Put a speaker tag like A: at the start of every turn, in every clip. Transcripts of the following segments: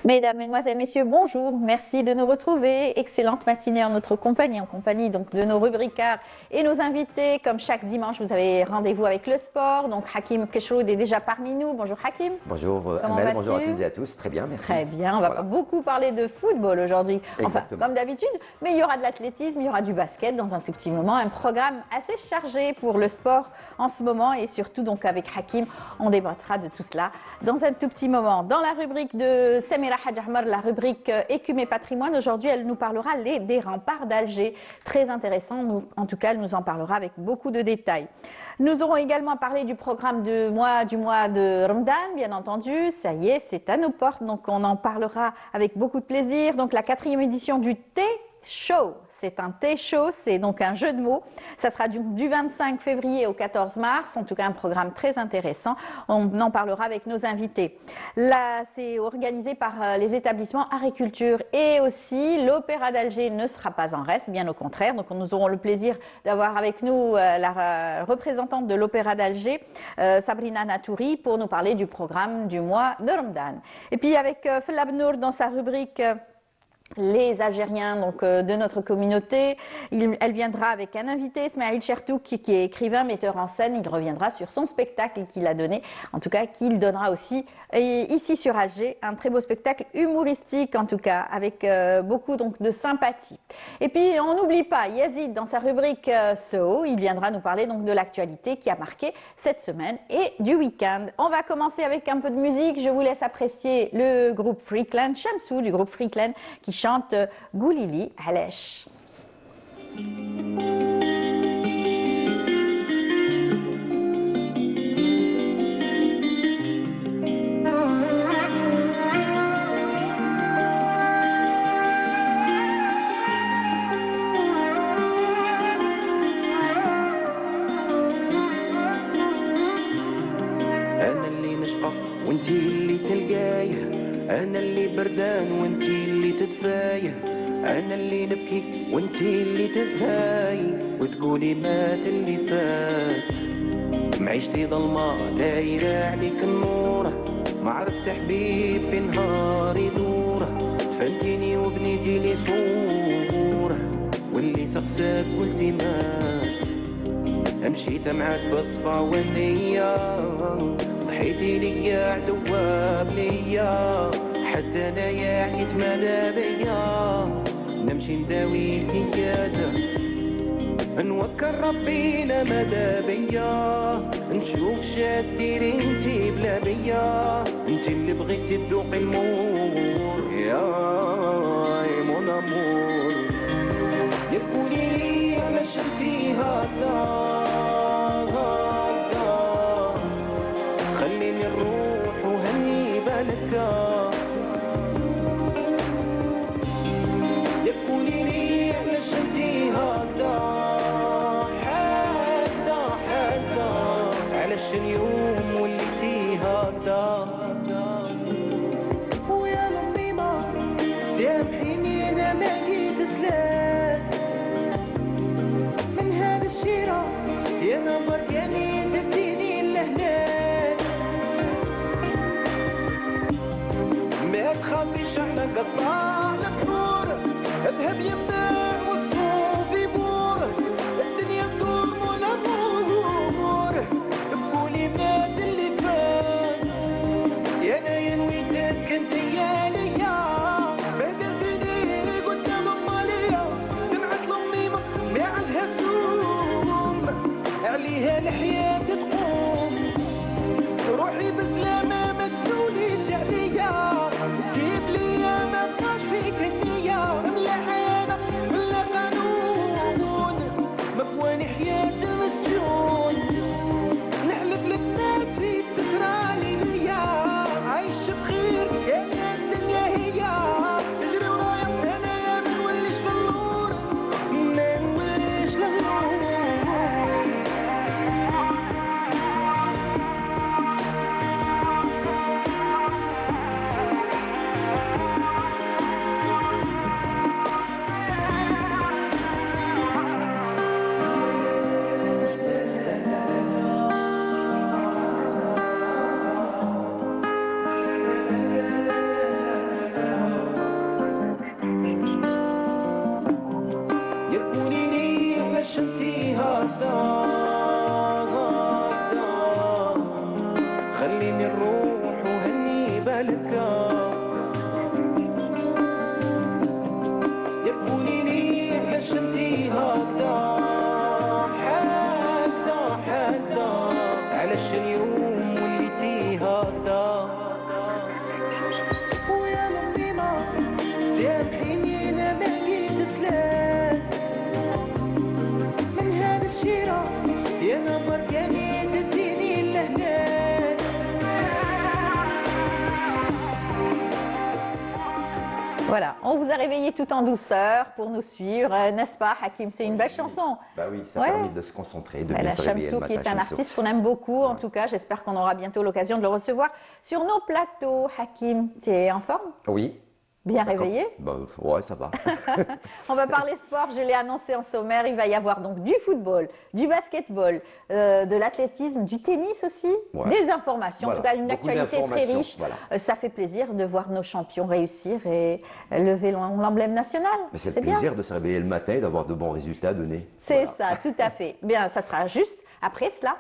A: Mesdames, Mesdemoiselles, Messieurs, bonjour. Merci de nous retrouver. Excellente matinée en notre compagnie, donc de nos rubricards et nos invités. Comme chaque dimanche, vous avez rendez-vous avec le sport. Donc Hakim Keshroud est déjà parmi nous. Bonjour Hakim.
B: Bonjour
A: Comment
B: Amel,
A: vas-tu?
B: bonjour à toutes et à tous. Très bien, merci.
A: Très bien, on va beaucoup parler de football aujourd'hui. Enfin,
B: Exactement.
A: comme d'habitude, mais il y aura de l'athlétisme, il y aura du basket dans un tout petit moment. Un programme assez chargé pour le sport en ce moment et surtout donc avec Hakim, on débattra de tout cela dans un tout petit moment. Dans la rubrique de Samira Hadj Ahmar, la rubrique Écume et patrimoine, aujourd'hui elle nous parlera des remparts d'Alger. Très intéressant, en tout cas elle nous en parlera avec beaucoup de détails. Nous aurons également parlé du programme du mois de Ramadan, bien entendu. Ça y est, c'est à nos portes, donc on en parlera avec beaucoup de plaisir. Donc la 4e édition du Thé Show. C'est un thé show, c'est donc un jeu de mots. Ça sera du 25 février au 14 mars, en tout cas un programme très intéressant. On en parlera avec nos invités. Là, c'est organisé par les établissements Agriculture et aussi l'Opéra d'Alger ne sera pas en reste, bien au contraire. Donc nous aurons le plaisir d'avoir avec nous la représentante de l'Opéra d'Alger, Sabrina Natouri, pour nous parler du programme du mois de Ramadan. Et puis avec Fellab Nour dans sa rubrique les Algériens de notre communauté. Elle viendra avec un invité, Ismaël Chertouk, qui est écrivain, metteur en scène. Il reviendra sur son spectacle qu'il a donné, en tout cas qu'il donnera aussi ici sur Alger, un très beau spectacle humoristique en tout cas, avec beaucoup de sympathie. Et puis on n'oublie pas Yazid dans sa rubrique SO, il viendra nous parler de l'actualité qui a marqué cette semaine et du week-end. On va commencer avec un peu de musique, je vous laisse apprécier le groupe Freakland, Shamsou du groupe Freakland qui chante Goulili Alesh.
C: أنا اللي نشقى وانتي اللي تلقايه، أنا اللي بردان وانتي اللي تدفايه، أنا اللي نبكي وانتي اللي تزهاي وتقولي مات اللي فات. معيشتي ظلمة دايرة عليك النورة، ما عرفت حبيب في نهار يدوره، دفنتيني وبنيتي لي صورة واللي سقساك قلتي مات. مشيت معاك بالصفا والنية، ضحيتي ليا عدواب ليا، حتى انا يا عيت ماذا بيا، نمشي نداوي الكيادة نوكل ربينا ماذا بيا، نشوف شاديري انتي بلا بيا، انتي اللي بغيتي تذوقي المور يا مون امور. يا قولي لي علاش انتي هكذا، خليني نروح وهني بالك. يا قولي لي علاش انتي هكذا، حكذا علاش اليوم وليتي هكذا. ويا الأميمة سامحيني انا ما لقيت سلام من هذا الشيرة، يا نمبر قالي تديني لهناك. ما تخافيش احنا قطاع البحور، اذهب يمنا والصوف يبور، الدنيا تدور مولا مور، بقولي مات اللي فات. يا انا يا نويتك انت يا ليا، بدلتني قدام اماليا، دمعة الاميمة ما عندها سوم، عليها الحياة تقوم، روحي بسلامة ما تسوليش عليا، جيب ليا ما بقاش يا تقولي لي علاش انتي هكذا هكذا خليني نروح وهني بالك يا تقولي لي علاش انتي هكذا هكذا هكذا علاش اليوم وليتي هكذا ويا الأميمة سامحيني أنا ما لقيت سلام من هذا الشيرة يا نمر كاني تديني لهنا
A: Voilà, on vous a réveillé tout en douceur pour nous suivre, n'est-ce pas, Hakim? C'est une belle chanson.
B: Bah oui, ça
A: Ouais.
B: permet de se concentrer, de bien
A: La
B: se réveiller
A: Shamsou,
B: le
A: qui
B: matin.
A: est un
B: Shamsou.
A: artiste qu'on aime beaucoup, en tout cas, j'espère qu'on aura bientôt l'occasion de le recevoir sur nos plateaux. Hakim, tu es en forme?
B: Oui.
A: Bien
B: D'accord.
A: réveillé?
B: Bah, ouais, ça va.
A: On va parler sport, je l'ai annoncé en sommaire, il va y avoir donc du football, du basketball, de l'athlétisme, du tennis aussi,
B: Ouais.
A: des informations,
B: Voilà.
A: en tout cas une
B: Beaucoup
A: actualité très
B: d'informations,
A: riche.
B: voilà.
A: Ça fait plaisir de voir nos champions réussir et lever l'emblème national.
B: Mais c'est le
A: bien.
B: plaisir de se réveiller le matin et d'avoir de bons résultats à donner.
A: C'est
B: Voilà.
A: ça, tout à fait. Bien, ça sera juste après cela.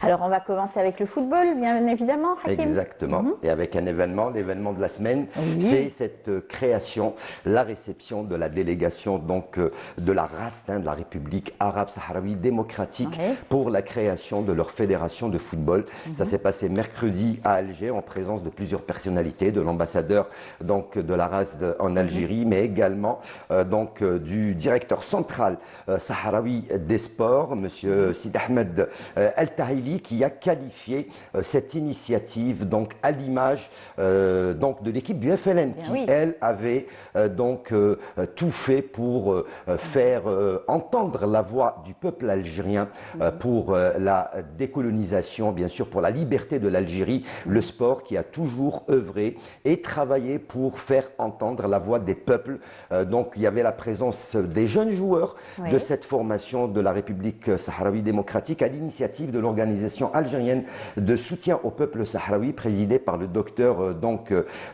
A: Alors, on va commencer avec le football, bien évidemment, Hakim.
B: Exactement. Et avec un événement, l'événement de la semaine,
A: Oui.
B: c'est cette création, la réception de la délégation donc de la RAST, de la République arabe sahraoui démocratique,
A: Ouais.
B: pour la création de leur fédération de football. Ça s'est passé mercredi à Alger en présence de plusieurs personnalités, de l'ambassadeur donc de la RAST en Algérie, mais également du directeur central sahraoui des sports, Monsieur Sid Ahmed El Tahili, qui a qualifié cette initiative donc à l'image donc de l'équipe du FLN
A: Bien
B: qui
A: oui.
B: elle avait tout fait pour faire entendre la voix du peuple algérien pour la décolonisation, bien sûr pour la liberté de l'Algérie, le sport qui a toujours œuvré et travaillé pour faire entendre la voix des peuples. Donc il y avait la présence des jeunes joueurs
A: Oui.
B: de cette formation de la République sahraoui démocratique à l'initiative de l'organisation algérienne de soutien au peuple sahraoui présidée par le docteur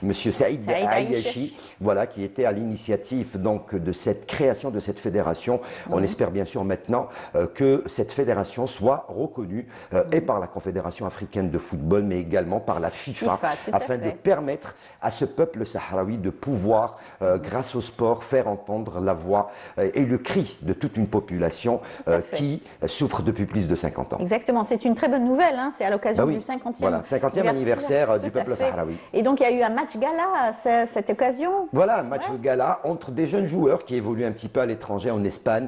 B: Monsieur Saïd
A: Saïd
B: Ayachi,
A: Ayachi.
B: voilà, qui était à l'initiative donc de cette création de cette fédération. On espère bien sûr maintenant que cette fédération soit reconnue et par la Confédération africaine de football, mais également par la FIFA,
A: FIFA, tout à
B: afin de
A: fait.
B: permettre à ce peuple sahraoui de pouvoir, grâce au sport, faire entendre la voix et le cri de toute une population
A: à fait.
B: qui souffre depuis plus de 50 ans.
A: Exactement, c'est une très bonne nouvelle, hein. C'est à l'occasion
B: Bah oui,
A: du 50e,
B: voilà, 50e anniversaire du
A: Tout à
B: peuple
A: fait.
B: sahraoui.
A: Et donc il y a eu un match gala à cette occasion.
B: Voilà, un match de gala entre des jeunes joueurs qui évoluent un petit peu à l'étranger, en Espagne,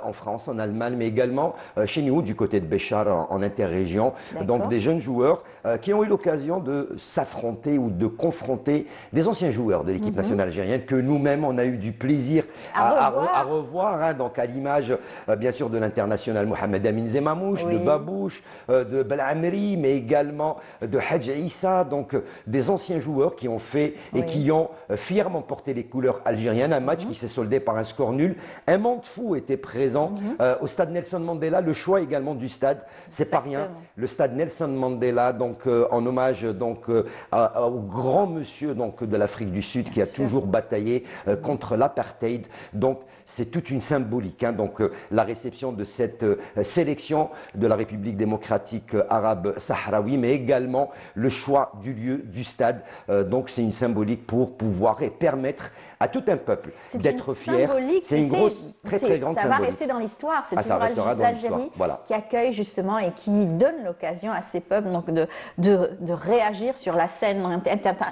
B: en France, en Allemagne, mais également chez nous, du côté de Béchar, en interrégion.
A: D'accord.
B: Donc des jeunes joueurs qui ont eu l'occasion de s'affronter ou de confronter des anciens joueurs de l'équipe nationale algérienne que nous-mêmes, on a eu du plaisir à revoir, hein, donc à l'image, bien sûr, de l'international Mohamed Amin Zemamouche,
A: Oui.
B: de Babouche, de Belamri, mais également de Hadj Issa, donc des anciens joueurs qui ont fait et
A: Oui.
B: qui ont fièrement porté les couleurs algériennes. Un match qui s'est soldé par un score nul. Un monde fou était présent au stade Nelson Mandela. Le choix également du stade, c'est pas rien.
A: Exactement.
B: Le stade Nelson Mandela, donc en hommage au grand monsieur donc de l'Afrique du Sud qui a toujours bataillé contre l'apartheid. Donc c'est toute une symbolique, hein. Donc la réception de cette sélection de la République démocratique arabe sahraoui, mais également le choix du lieu, du stade. Donc c'est une symbolique pour pouvoir et permettre à tout un peuple
A: C'est
B: d'être
A: une
B: fier.
A: symbolique,
B: C'est une
A: tu sais,
B: grosse, très grande
A: ça
B: symbolique.
A: va rester dans l'histoire. C'est
B: Ah, ça
A: toujours
B: restera dans
A: l'Algérie
B: l'histoire, voilà.
A: qui accueille justement et qui donne l'occasion à ces peuples donc de réagir sur la scène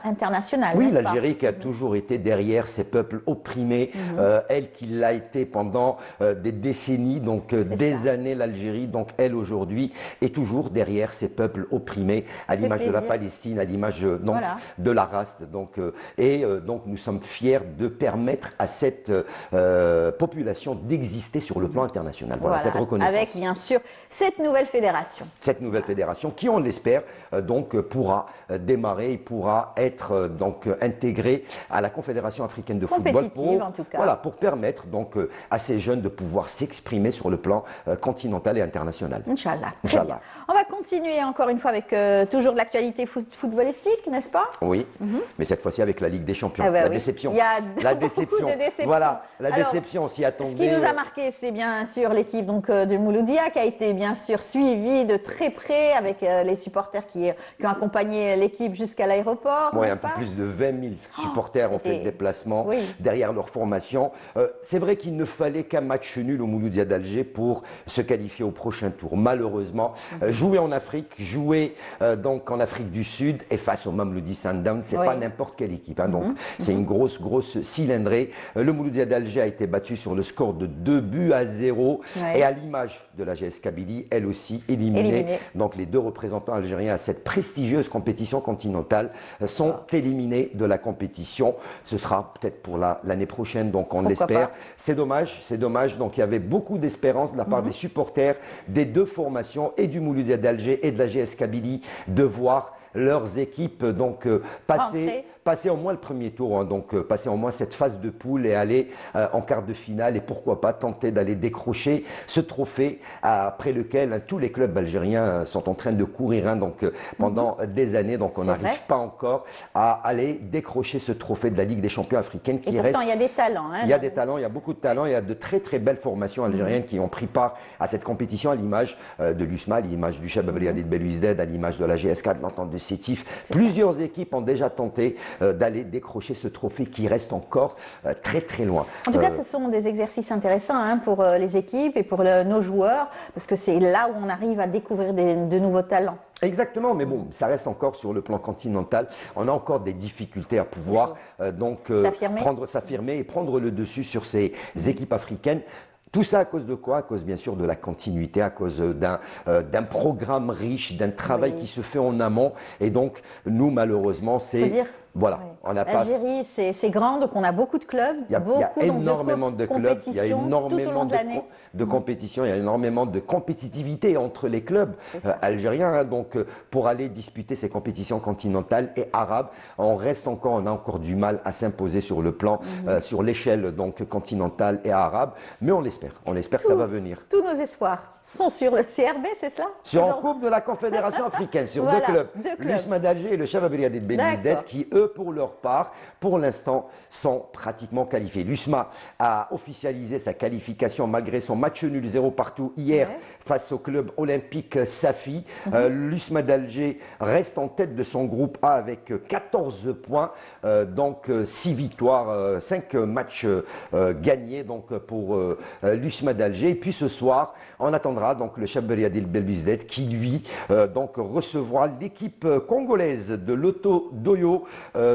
A: internationale.
B: Oui,
A: n'est-ce pas?
B: l'Algérie qui a toujours été derrière ces peuples opprimés, elle qui l'a été pendant des décennies, donc des
A: ça.
B: années, l'Algérie, donc elle aujourd'hui est toujours derrière ces peuples opprimés, à
A: fait
B: l'image de la
A: plaisir.
B: Palestine, à l'image donc
A: Voilà.
B: de la RAST. Donc, donc nous sommes fiers de permettre à cette population d'exister sur le plan international. Voilà, cette reconnaissance.
A: Avec bien sûr cette nouvelle fédération.
B: Cette nouvelle fédération qui, on l'espère, donc pourra démarrer et pourra être donc intégrée à la Confédération africaine de football
A: Compétitive, en tout cas.
B: voilà, pour permettre donc à ces jeunes de pouvoir s'exprimer sur le plan continental et international.
A: Inch'Allah. Très
B: Inch'Allah.
A: bien. On va continuer encore une fois avec toujours de l'actualité footballistique, n'est-ce pas?
B: Oui, mais cette fois-ci avec la Ligue des Champions.
A: Ah bah
B: la
A: oui.
B: déception.
A: Il y a
B: La
A: beaucoup
B: déception.
A: de déceptions.
B: Voilà, la
A: Alors,
B: déception, on s'y attendait.
A: Ce qui nous a marqué, c'est bien sûr l'équipe de Mouloudia qui a été bien sûr suivie de très près avec les supporters qui ont accompagné l'équipe jusqu'à l'aéroport.
B: Oui,
A: n'est-ce
B: un peu
A: pas?
B: plus de 20 000 supporters ont fait le déplacement
A: Oui.
B: derrière leur formation. C'est vrai qu'il ne fallait qu'un match nul au Mouloudia d'Alger pour se qualifier au prochain tour. Malheureusement, jouer en Afrique, jouer donc en Afrique du Sud et face au Mamelodi Sundowns, c'est pas n'importe quelle équipe. Hein, donc c'est une grosse cylindrée. Le Mouloudia d'Alger a été battu sur le score de 2-0 et à l'image de la GS Kabylie, elle aussi éliminée. Donc les deux représentants algériens à cette prestigieuse compétition continentale sont éliminés de la compétition. Ce sera peut-être pour l'année prochaine, donc on l'espère. C'est dommage, c'est dommage. Donc il y avait beaucoup d'espérance de la part des supporters des deux formations et du Mouloudia d'Alger et de la GS Kabylie de voir leurs équipes donc passer au moins le premier tour, hein, donc passer au moins cette phase de poule et aller en quart de finale et pourquoi pas tenter d'aller décrocher ce trophée après lequel tous les clubs algériens sont en train de courir hein, donc pendant des années, donc on n'arrive pas encore à aller décrocher ce trophée de la Ligue des champions africaine qui
A: et pourtant,
B: reste.
A: Il y a des talents. Hein,
B: il y a des talents, il y a beaucoup de talents, il y a de très très belles formations algériennes qui ont pris part à cette compétition à l'image de l'USMA, à l'image du Chabab Riadi de Belouizdad, à l'image de la GS4, de l'entente de Sétif. Plusieurs équipes ont déjà tenté d'aller décrocher ce trophée qui reste encore très très loin.
A: En tout cas, ce sont des exercices intéressants hein, pour les équipes et pour nos joueurs, parce que c'est là où on arrive à découvrir de nouveaux talents.
B: Exactement, mais bon, ça reste encore sur le plan continental. On a encore des difficultés à pouvoir s'affirmer et prendre le dessus sur ces équipes africaines. Tout ça à cause de quoi? À cause bien sûr de la continuité, à cause d'un programme riche, d'un travail qui se fait en amont. Et donc, nous, malheureusement, c'est... Voilà, on n'a pas.
A: L'Algérie, c'est grand, donc on a beaucoup de clubs.
B: Il y a énormément de clubs, il y a énormément de compétitions, il y a énormément de compétitivité entre les clubs algériens. Hein, donc, pour aller disputer ces compétitions continentales et arabes, on a encore du mal à s'imposer sur le plan, sur l'échelle donc continentale et arabe. Mais on l'espère que ça va venir.
A: Tous nos espoirs sont sur le CRB, c'est cela?
B: Sur en Coupe de la Confédération africaine, sur deux clubs. L'USMA d'Alger et le Chabab Riadi de Belouizdad, qui eux, pour leur part, pour l'instant, sont pratiquement qualifiés. L'USMA a officialisé sa qualification malgré son match nul 0 partout hier face au club olympique Safi. L'USMA d'Alger reste en tête de son groupe A avec 14 points, donc 6 victoires, 5 matchs gagnés donc, pour l'USMA d'Alger. Et puis ce soir, on attendra donc le Chabab Riadi de Belouizdad qui lui donc recevra l'équipe congolaise de l'Auto Doyo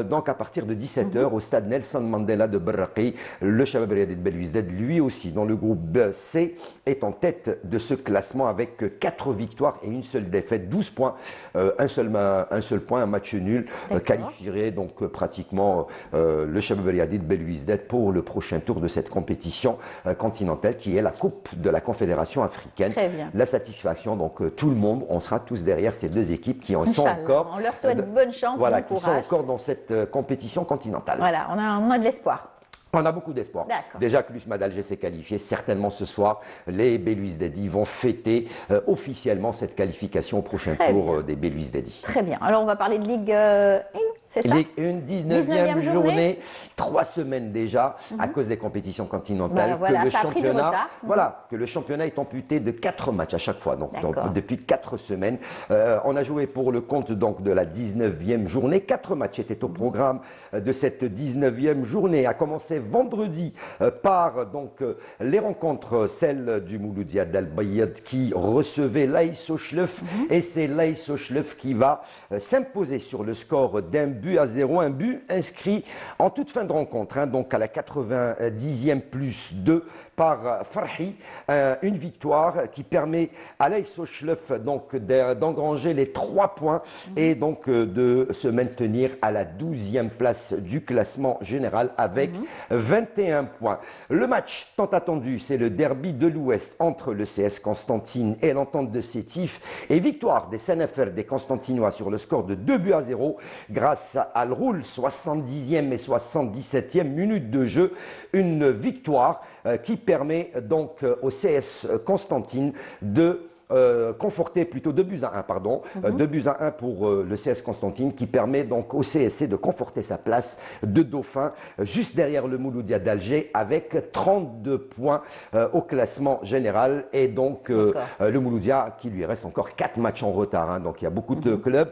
B: donc à partir de 17h au stade Nelson Mandela de Berraqi. Le Chabab Riadi de Belouizdad lui aussi dans le groupe C est en tête de ce classement avec 4 victoires et une seule défaite, 12 points, un seul point, un match nul qualifierait donc pratiquement le Chabab Riadi de Belouizdad pour le prochain tour de cette compétition continentale qui est la Coupe de la Confédération africaine.
A: Très bien.
B: La satisfaction, donc tout le monde, on sera tous derrière ces deux équipes qui en sont encore.
A: On leur souhaite bonne chance,
B: voilà,
A: bon
B: qui
A: courage.
B: sont encore dans cette compétition continentale.
A: Voilà, on a de l'espoir.
B: On a beaucoup d'espoir. Déjà que l'USMA d'Alger s'est qualifié, certainement ce soir, les Belouizdadi vont fêter officiellement cette qualification au prochain tour des Belouizdadi.
A: Très bien. Alors on va parler de Ligue 1, c'est ça?
B: Ligue 1, 19e journée, 3 semaines déjà, à cause des compétitions continentales.
A: Voilà,
B: que le
A: ça a pris du retard.
B: que le championnat est amputé de 4 matchs à chaque fois, donc depuis 4 semaines. On a joué pour le compte donc, de la 19e journée. 4 matchs étaient au programme de cette 19e journée, à commencer vendredi par donc, les rencontres, celle du Mouloudia d'Al-Bayad qui recevait l'Aïs Ochlef, et c'est l'Aïs Ochlef qui va s'imposer sur le score d'1-0, un but inscrit en toute fin de rencontre, hein, donc à la 90e plus 2 par Farhi, une victoire qui permet à l'Aïs Ochlef donc d'engranger les 3 points et donc de se maintenir à la 12e place du classement général avec 21 points. Le match tant attendu, c'est le derby de l'Ouest entre le CS Constantine et l'entente de Sétif, et victoire des Senefer des Constantinois sur le score de 2-0 grâce à Al-Roul, 70e et 77e minute de jeu, une victoire qui permet donc au CS Constantine de conforté plutôt 2 buts à 1, pardon, 2 buts à 1 pour le CS Constantine qui permet donc au CSC de conforter sa place de dauphin juste derrière le Mouloudia d'Alger avec 32 points au classement général et donc le Mouloudia qui lui reste encore 4 matchs en retard. Hein. Donc il y a beaucoup de clubs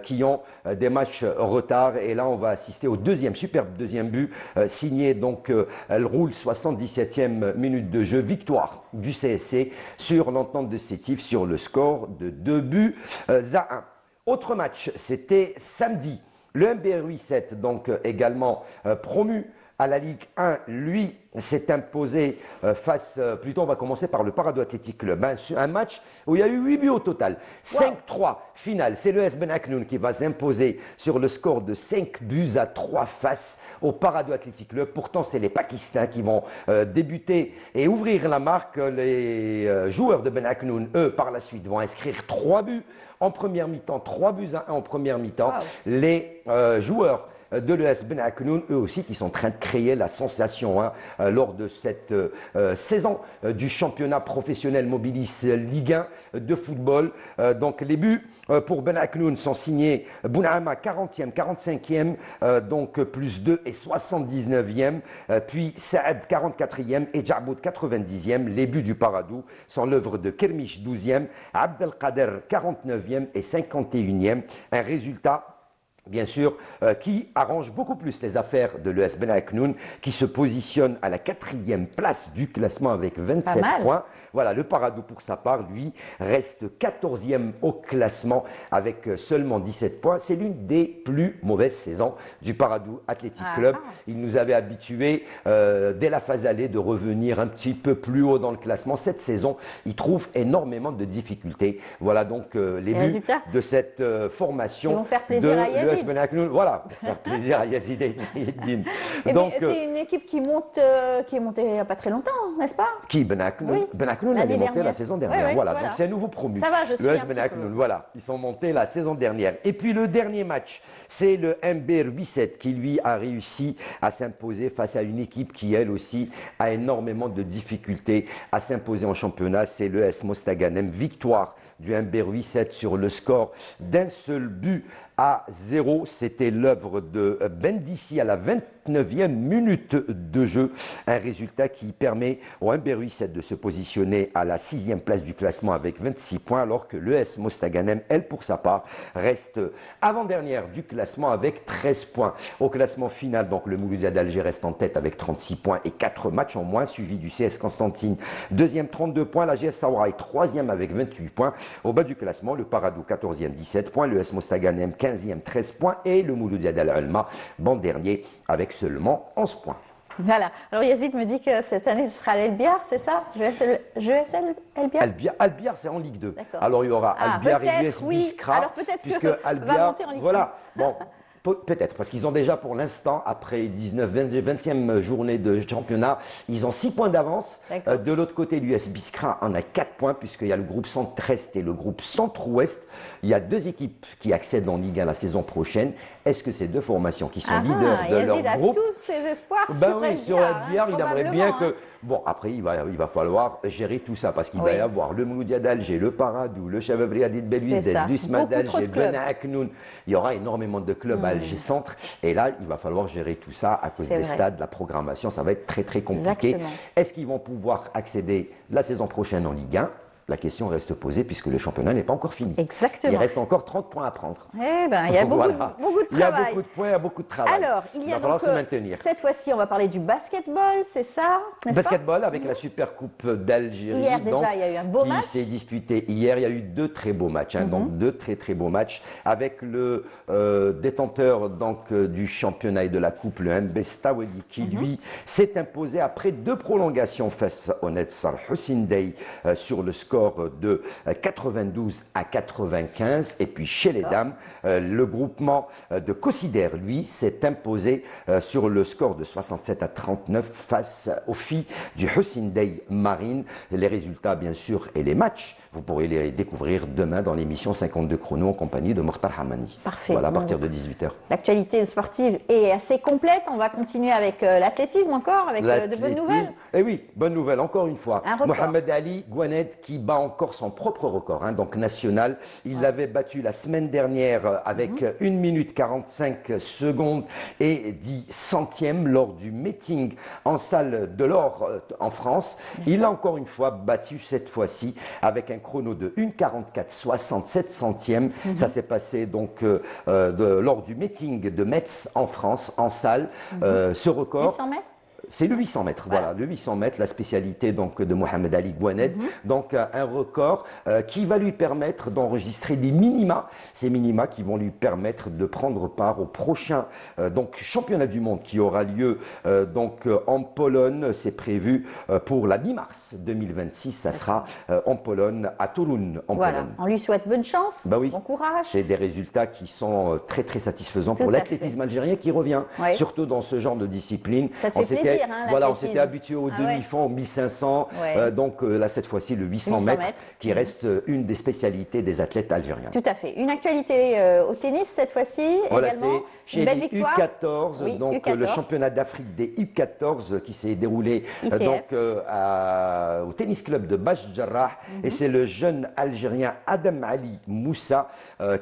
B: qui ont des matchs en retard et là on va assister au superbe deuxième but signé donc El Roule, 77e minute de jeu, victoire du CSC sur l'entente de Sétif sur le score de 2 buts à 1. Autre match, c'était samedi. Le MBRU 7, donc également promu à la Ligue 1, lui s'est imposé plutôt on va commencer par le Paradou Athletic Club. Un match où il y a eu 8 buts au total. 5-3 finale. C'est le S Ben Aknoun qui va s'imposer sur le score de 5 buts à 3 face au Paradou Athletic Club. Pourtant, c'est les Pakistans qui vont débuter et ouvrir la marque. Les joueurs de Ben Aknoun, eux, par la suite, vont inscrire 3 buts en première mi-temps, 3 buts à 1 en première mi-temps.
A: Wow.
B: Les joueurs de l'ES Ben Aknoun, eux aussi, qui sont en train de créer la sensation lors de cette saison du championnat professionnel Mobilis Ligue 1 de football. Donc les buts pour Ben Aknoun sont signés Bounama 40e, 45e, donc plus 2 et 79e, puis Saad 44e et Djaboud 90e. Les buts du Paradou sont l'œuvre de Kermiche 12e, Abdelkader 49e et 51e. Un résultat bien sûr, qui arrange beaucoup plus les affaires de l'ES Ben Aknoun, qui se positionne à la 4e place du classement avec 27 points. Voilà, le Paradou, pour sa part, lui, reste 14e au classement avec seulement 17 points. C'est l'une des plus mauvaises saisons du Paradou Athletic Club. Il nous avait habitués, dès la phase allée, de revenir un petit peu plus haut dans le classement. Cette saison, il trouve énormément de difficultés. Voilà donc les buts
A: résultats
B: de cette formation.
A: Ils vont faire plaisir à Yazid.
B: Ben Aknoun, voilà, pour faire plaisir à Yazid et Yeddin.
A: Donc, c'est une équipe qui est montée il n'y a pas très longtemps, n'est-ce pas?
B: Qui Ben Aknoun?
A: Oui.
B: Ben Aknoun, elle est montée la saison dernière.
A: Oui,
B: voilà, donc c'est un nouveau promu.
A: Ça va, je suis
B: le
A: un
B: S Ben
A: petit
B: Aknoun,
A: peu.
B: voilà, ils sont montés la saison dernière. Et puis le dernier match, c'est le MBR 8 qui lui a réussi à s'imposer face à une équipe qui elle aussi a énormément de difficultés à s'imposer en championnat. C'est le S Mostaganem. Victoire du MBR 8 sur le score d'un seul but à 0. C'était l'œuvre de Bendissi à la 29e minute de jeu. Un résultat qui permet au MBRU 7 de se positionner à la 6e place du classement avec 26 points, alors que l'ES Mostaganem, elle, pour sa part, reste avant-dernière du classement avec 13 points. Au classement final, donc le Mouloudia d'Alger reste en tête avec 36 points et 4 matchs en moins, suivi du CS Constantine, deuxième 32 points, la GS Saoura est troisième avec 28 points. Au bas du classement, le Paradou 14e 17 points, l'ES Mostaganem 15e 13 points et le Mouloudia d'Al-Alma, bon dernier avec seulement 11 points.
A: Voilà. Alors Yazid me dit que cette année ce sera l'Elbiar, c'est ça? GSL Elbiar.
B: Albiar, c'est en Ligue 2. Alors il y aura Albiar et l'US Biskra.
A: Alors peut-être
B: puisque
A: que
B: Albiar,
A: va monter en Ligue 2.
B: voilà. Bon, peut-être, parce qu'ils ont déjà pour l'instant, après 20e journée de championnat, ils ont 6 points d'avance. De l'autre côté, l'US Biskra en a 4 points, puisqu'il y a le groupe Centre-Est et le groupe Centre-Ouest. Il y a 2 équipes qui accèdent en Ligue 1 la saison prochaine. Est-ce que ces deux formations qui sont leaders de leur groupe...
A: Yazid a tous ses espoirs
B: sur Albiar, il aimerait bien que...
A: hein.
B: Bon, après, il va falloir gérer tout ça, parce qu'il va y avoir le Mouloudia d'Alger, le Paradou, le Chabab Riadid Belouizdad, l'USMA d'Alger, Ben Aknoun. Il y aura énormément de clubs à Alger Centre. Et là, il va falloir gérer tout ça à cause des stades, la programmation. Ça va être très, très compliqué. Est-ce qu'ils vont pouvoir accéder la saison prochaine en Ligue 1? La question reste posée puisque le championnat n'est pas encore fini.
A: Exactement.
B: Il reste encore 30 points à prendre.
A: Eh ben, il y a beaucoup de travail.
B: Il y a beaucoup de points, il y a beaucoup de travail.
A: Alors, il va
B: falloir
A: donc,
B: se maintenir.
A: cette fois-ci, on va parler du basketball, c'est ça?
B: Basketball avec la Super Coupe d'Algérie.
A: Hier déjà, il y a eu un beau match.
B: Qui s'est disputé hier. Il y a eu 2 très beaux matchs. Donc 2 très très beaux matchs avec le détenteur donc, du championnat et de la Coupe, le MB Staweli, qui lui s'est imposé après 2 prolongations face au Netsar Hussein Dey sur le score de 92 à 95. Et puis chez les dames, le groupement de Cossider, lui, s'est imposé sur le score de 67 à 39 face aux filles du Hussein Dey Marine. Les résultats, bien sûr, et les matchs vous pourrez les découvrir demain dans l'émission 52 chrono en compagnie de Mokhtar Hamani.
A: Parfait.
B: Voilà, à partir de 18h.
A: L'actualité sportive est assez complète. On va continuer avec l'athlétisme encore, avec de bonnes nouvelles.
B: Eh oui, bonne nouvelle, encore une fois.
A: Un record.
B: Mohamed Ali Gouaned qui bat encore son propre record, hein, donc national. Il l'avait battu la semaine dernière avec 1 minute 45 secondes et 10 centièmes lors du meeting en salle de l'Or en France. Il a encore une fois battu cette fois-ci avec un chrono de 1,44,67 centièmes. Ça s'est passé donc lors du meeting de Metz en France, en salle. Ce record.
A: 800 mètres.
B: C'est le 800 mètres, voilà, le 800 mètres, la spécialité donc de Mohamed Ali Gouaned. Donc un record qui va lui permettre d'enregistrer des minima, ces minima qui vont lui permettre de prendre part au prochain donc championnat du monde qui aura lieu donc en Pologne. C'est prévu pour la mi-mars 2026, ça sera en Pologne, à Toruń en
A: Voilà,
B: Pologne.
A: on lui souhaite bonne chance,
B: Bah oui.
A: bon courage.
B: C'est des résultats qui sont très très satisfaisants
A: Tout
B: pour
A: à
B: l'athlétisme algérien qui revient,
A: Oui.
B: surtout dans ce genre de discipline.
A: Ça te fait plaisir, hein,
B: voilà, on
A: l'athlétisme.
B: s'était habitué au
A: Ah ouais.
B: demi-fond, au 1500,
A: Ouais.
B: donc là cette fois-ci le 800
A: 800
B: mètres,
A: mètres.
B: qui reste une des spécialités des athlètes algériens.
A: Tout à fait. Une actualité au tennis cette fois-ci
B: Voilà,
A: également.
B: c'est chez
A: Une belle
B: les
A: victoire.
B: U14,
A: Oui,
B: donc
A: U14.
B: le championnat d'Afrique des U14 qui s'est déroulé
A: ITF.
B: donc au tennis club de Bash Jarrah. Et c'est le jeune Algérien Adam Ali Moussa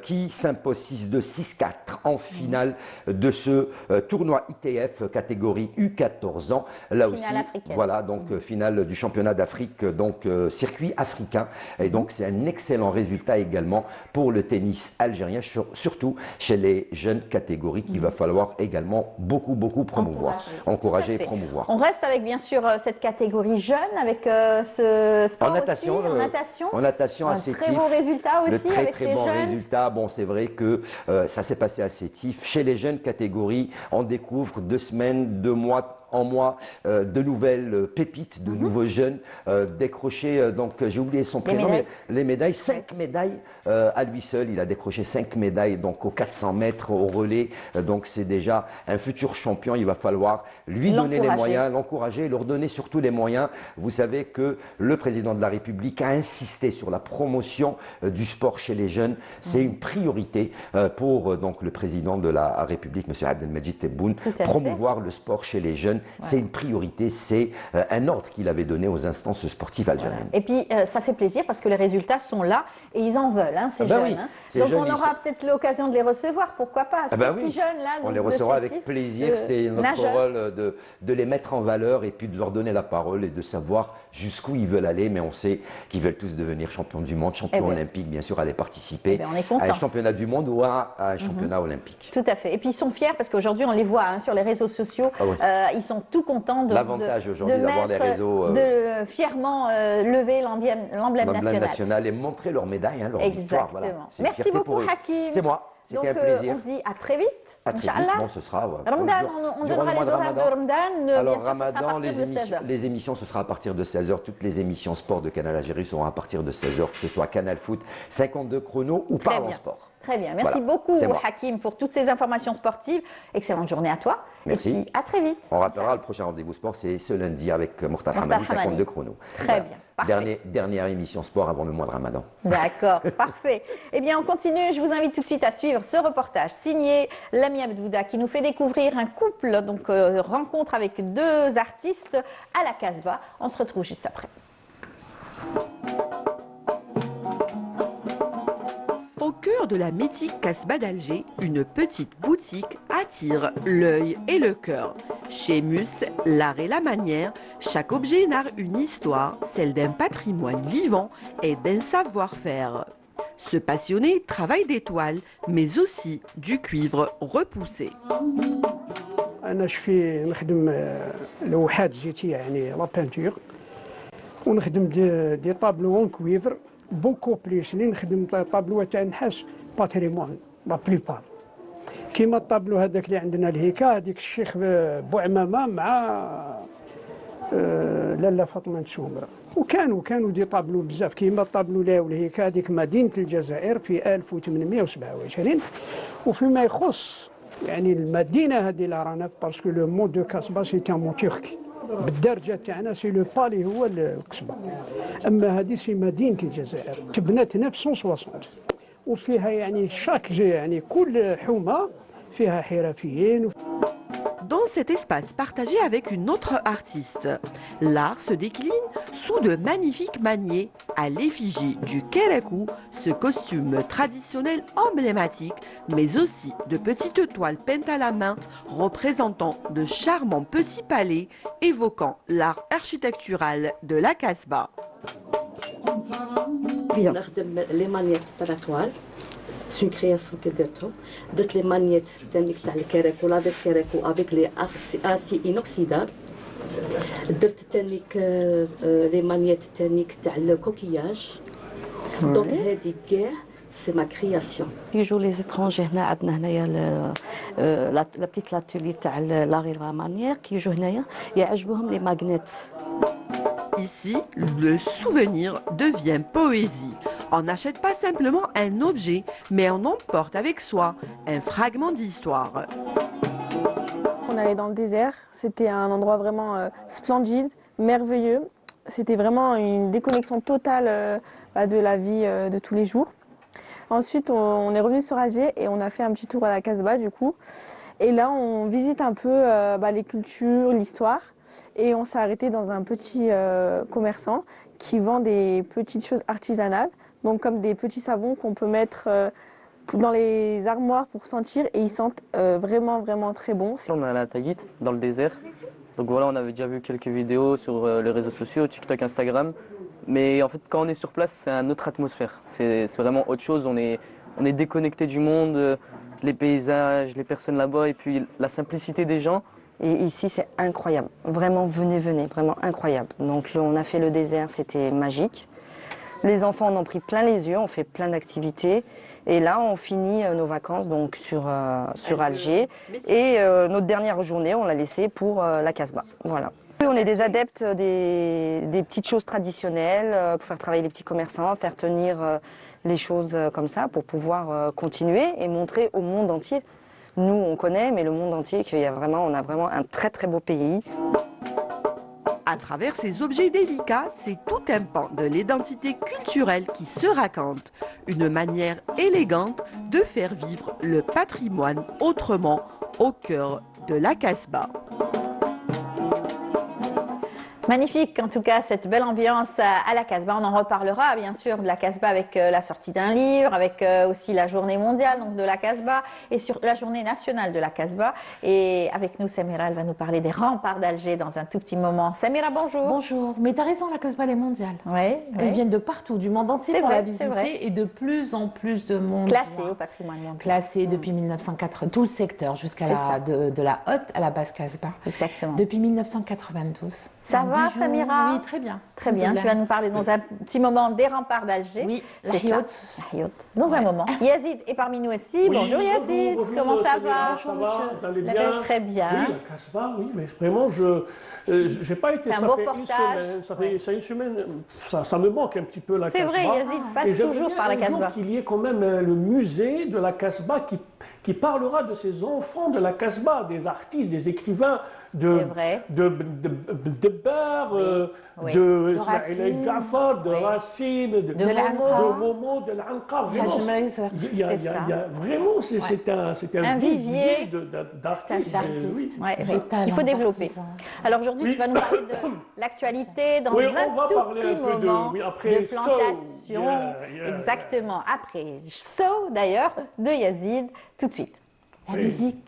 B: qui s'impose 6-2, 6-4 en finale de ce tournoi ITF catégorie U14 ans. Là aussi,
A: africaine.
B: voilà, donc finale du championnat d'Afrique, donc circuit africain. Et donc c'est un excellent résultat également pour le tennis algérien, surtout chez les jeunes catégories qu'il va falloir également beaucoup promouvoir, encourager et
A: Tout à fait.
B: promouvoir.
A: On reste avec bien sûr cette catégorie jeune, avec ce sport
B: En natation,
A: aussi, en natation.
B: en natation
A: Un
B: à Sétif,
A: très beau résultat
B: le
A: aussi
B: très
A: avec
B: très
A: ces
B: bon
A: jeunes.
B: résultat. Bon, c'est vrai que ça s'est passé à Sétif. Chez les jeunes catégories, on découvre 2 semaines, 2 mois en mois de nouvelles pépites, de nouveaux jeunes décrochés. Donc j'ai oublié son prénom,
A: médailles.
B: mais les médailles, 5 médailles à lui seul. Il a décroché 5 médailles donc aux 400 mètres au relais. Donc c'est déjà un futur champion. Il va falloir lui donner les moyens, l'encourager, leur donner surtout les moyens. Vous savez que le président de la République a insisté sur la promotion du sport chez les jeunes. C'est une priorité pour donc le président de la République, M. Abdelmajid Tebboune,
A: Tout à fait.
B: promouvoir le sport chez les jeunes. C'est une priorité, c'est un ordre qu'il avait donné aux instances sportives algériennes.
A: Et puis ça fait plaisir parce que les résultats sont là et ils en veulent, hein, ces
B: Ah ben
A: jeunes.
B: oui,
A: hein.
B: ces
A: Donc
B: jeunes,
A: on
B: ils
A: aura
B: sont-
A: peut-être l'occasion de les recevoir, pourquoi pas.
B: Ah ben
A: ces
B: oui.
A: petits jeunes là.
B: On
A: donc,
B: les
A: de
B: recevra
A: Sétif,
B: avec plaisir, c'est notre
A: nageurs.
B: rôle de les mettre en valeur et puis de leur donner la parole et de savoir jusqu'où ils veulent aller, mais on sait qu'ils veulent tous devenir champions du monde, champions
A: Eh ben.
B: olympiques, bien sûr, aller participer
A: Eh ben, on est
B: à un
A: content.
B: championnat du monde ou à un championnat olympique.
A: Tout à fait. Et puis ils sont fiers parce qu'aujourd'hui on les voit hein, sur les réseaux sociaux.
B: Ah oui.
A: Ils sont tout contents de
B: L'avantage aujourd'hui d'avoir les
A: mettre,
B: réseaux,
A: de fièrement lever l'emblème
B: L'emblème
A: national.
B: national et montrer leur médaille, hein, leur victoire. Voilà.
A: Exactement.
B: C'est une
A: Merci
B: fierté pour
A: beaucoup
B: eux.
A: Hakim.
B: C'est moi,
A: Donc
B: c'était un plaisir.
A: on se dit à très vite.
B: À très vite.
A: Inch'Allah.
B: Bon, ce sera
A: Ramadan, on
B: durant
A: donnera
B: le mois
A: les horaires de Ramadan.
B: Alors,
A: bien sûr, ce sera à
B: Ramadan,
A: partir de 16h.
B: les émissions, ce sera à partir de 16h. Toutes les émissions sport de Canal Algérie seront à partir de 16h, que ce soit Canal Foot, 52 chrono ou
A: Très
B: Parlons
A: bien.
B: Sport.
A: Très bien. Merci
B: Voilà,
A: beaucoup,
B: c'est moi.
A: Hakim, pour toutes ces informations sportives. Excellente journée à toi.
B: Merci.
A: Et puis, à très vite.
B: On rappellera, le prochain rendez-vous sport, c'est ce lundi avec Mokhtar
A: Mokhtar
B: Hamani,
A: Hamani.
B: 52 chrono.
A: Très bien, parfait.
B: Dernière émission sport avant le mois de Ramadan.
A: D'accord, parfait. Eh bien, on continue. Je vous invite tout de suite à suivre ce reportage signé Lami Abdouda qui nous fait découvrir un couple, donc rencontre avec 2 artistes à la Casbah. On se retrouve juste après.
D: Au cœur de la mythique Casbah d'Alger, une petite boutique attire l'œil et le cœur. Chez Mus, l'art et la manière, chaque objet narre une histoire, celle d'un patrimoine vivant et d'un savoir-faire. Ce passionné travaille des toiles, mais aussi du cuivre repoussé.
E: انا شفي نخدم لوحات جيتي يعني لا بانتور ونخدم دي طابلو اون كويفر بوكو بليس لي نخدم طابلو تاع النحاس باتريمون لا بليبار كيما الطابلو هذاك اللي عندنا الهيكا هذيك الشيخ بوعمامه مع لاله فاطمه نتشومره وكانوا دي طابلو بزاف كيما الطابلو لا والهيكا هذيك مدينه الجزائر في 1827 وفيما يخص يعني المدينه هذه اللي رانا باسكو لو مون دو كاسبا سيتي ان مون تركي بالدرجه تاعنا سي لو بالي هو القصبه. اما هذه سي مدينه الجزائر تبنات 960 وفيها يعني يعني كل حومه فيها حرفيين.
D: Dans cet espace partagé avec une autre artiste, l'art se décline sous de magnifiques maniers à l'effigie du kérékou, ce costume traditionnel emblématique, mais aussi de petites toiles peintes à la main représentant de charmants petits palais évoquant l'art architectural de la Casbah.
F: نخدم لي مانيات تاع التوال سون كرياسيون كي درتهم درت لي مانيات تانيك تاع الكيريكو لافيس كيريكو افيك لي اسي انوكسيدابل درت تانيك لي مانيات تانيك تاع الكوكياج دونك هادي كاع سي ما كرياسيون يجوا لي زيترونجي هنا عندنا هنايا لا بتيت لاتولي تاع لاغي مانيير كيجوا هنايا يعجبوهم لي ماغنيت.
D: Ici, le souvenir devient poésie. On n'achète pas simplement un objet, mais on emporte avec soi un fragment d'histoire.
G: On allait dans le désert, c'était un endroit vraiment splendide, merveilleux. C'était vraiment une déconnexion totale de la vie de tous les jours. Ensuite, on est revenu sur Alger et on a fait un petit tour à la Casbah du coup. Et là, on visite un peu les cultures, l'histoire. Et on s'est arrêté dans un petit commerçant qui vend des petites choses artisanales, donc comme des petits savons qu'on peut mettre dans les armoires pour sentir et ils sentent vraiment vraiment très bon.
H: On est allé à Taguit, dans le désert. Donc voilà, on avait déjà vu quelques vidéos sur les réseaux sociaux, TikTok, Instagram. Mais en fait, quand on est sur place, c'est une autre atmosphère. C'est vraiment autre chose. On est déconnecté du monde, les paysages, les personnes là-bas et puis la simplicité des gens.
F: Et ici, c'est incroyable. Vraiment, venez, vraiment incroyable. Donc, on a fait le désert, c'était magique. Les enfants en ont pris plein les yeux, on fait plein d'activités. Et là, on finit nos vacances donc sur Alger. Et notre dernière journée, on l'a laissée pour la Casbah. Voilà. On est des adeptes des petites choses traditionnelles pour faire travailler les petits commerçants, faire tenir les choses comme ça pour pouvoir continuer et montrer au monde entier. Nous, on connaît, mais le monde entier, on a vraiment un très très beau pays.
D: À travers ces objets délicats, c'est tout un pan de l'identité culturelle qui se raconte. Une manière élégante de faire vivre le patrimoine autrement au cœur de la Casbah.
A: Magnifique, en tout cas, cette belle ambiance à la Casbah. On en reparlera, bien sûr, de la Casbah avec la sortie d'un livre, avec aussi la journée mondiale donc, de la Casbah et sur la journée nationale de la Casbah. Et avec nous, Samira, elle va nous parler des remparts d'Alger dans un tout petit moment. Samira, bonjour.
I: Bonjour. Mais tu as raison, la Casbah, elle est mondiale.
A: Oui.
I: Elles viennent de partout, du monde entier pour la visiter et de plus en plus de monde.
A: Classé au patrimoine mondial.
I: Classé depuis 1980, tout le secteur, jusqu'à de la haute à la basse Casbah.
A: Exactement.
I: Depuis 1992.
A: Ça va, Samira?
I: Oui, très bien.
A: Très bien. Tu vas nous parler dans un petit moment des remparts d'Alger.
I: Oui,
A: la Hiote. Dans un moment. Yazid est parmi nous aussi.
E: Oui,
A: bonjour Yazid.
E: bonjour,
A: comment ça va?
E: Ça va, vous allez
A: La
E: bien?
A: belle, très bien.
E: Oui, la Casbah, oui, mais vraiment, j'ai pas été.
A: C'est un
E: ça
A: beau
E: fait
A: portage.
E: une semaine. Ça me manque un petit peu la Casbah.
A: C'est vrai, Yazid passe toujours par la Casbah.
E: Qu'il y ait quand même le musée de la Casbah qui parlera de ces enfants de la Casbah, des artistes, des écrivains, de Bar, de Ismaïl Jafar, de Racine, de Momo, de l'Anqa. Vraiment, c'est un vivier d'artistes.
A: Il faut développer. Alors aujourd'hui, tu vas nous parler de l'actualité dans un tout petit moment de plantation. Exactement. Après So, d'ailleurs, de Yazid, tout de suite.
I: La musique.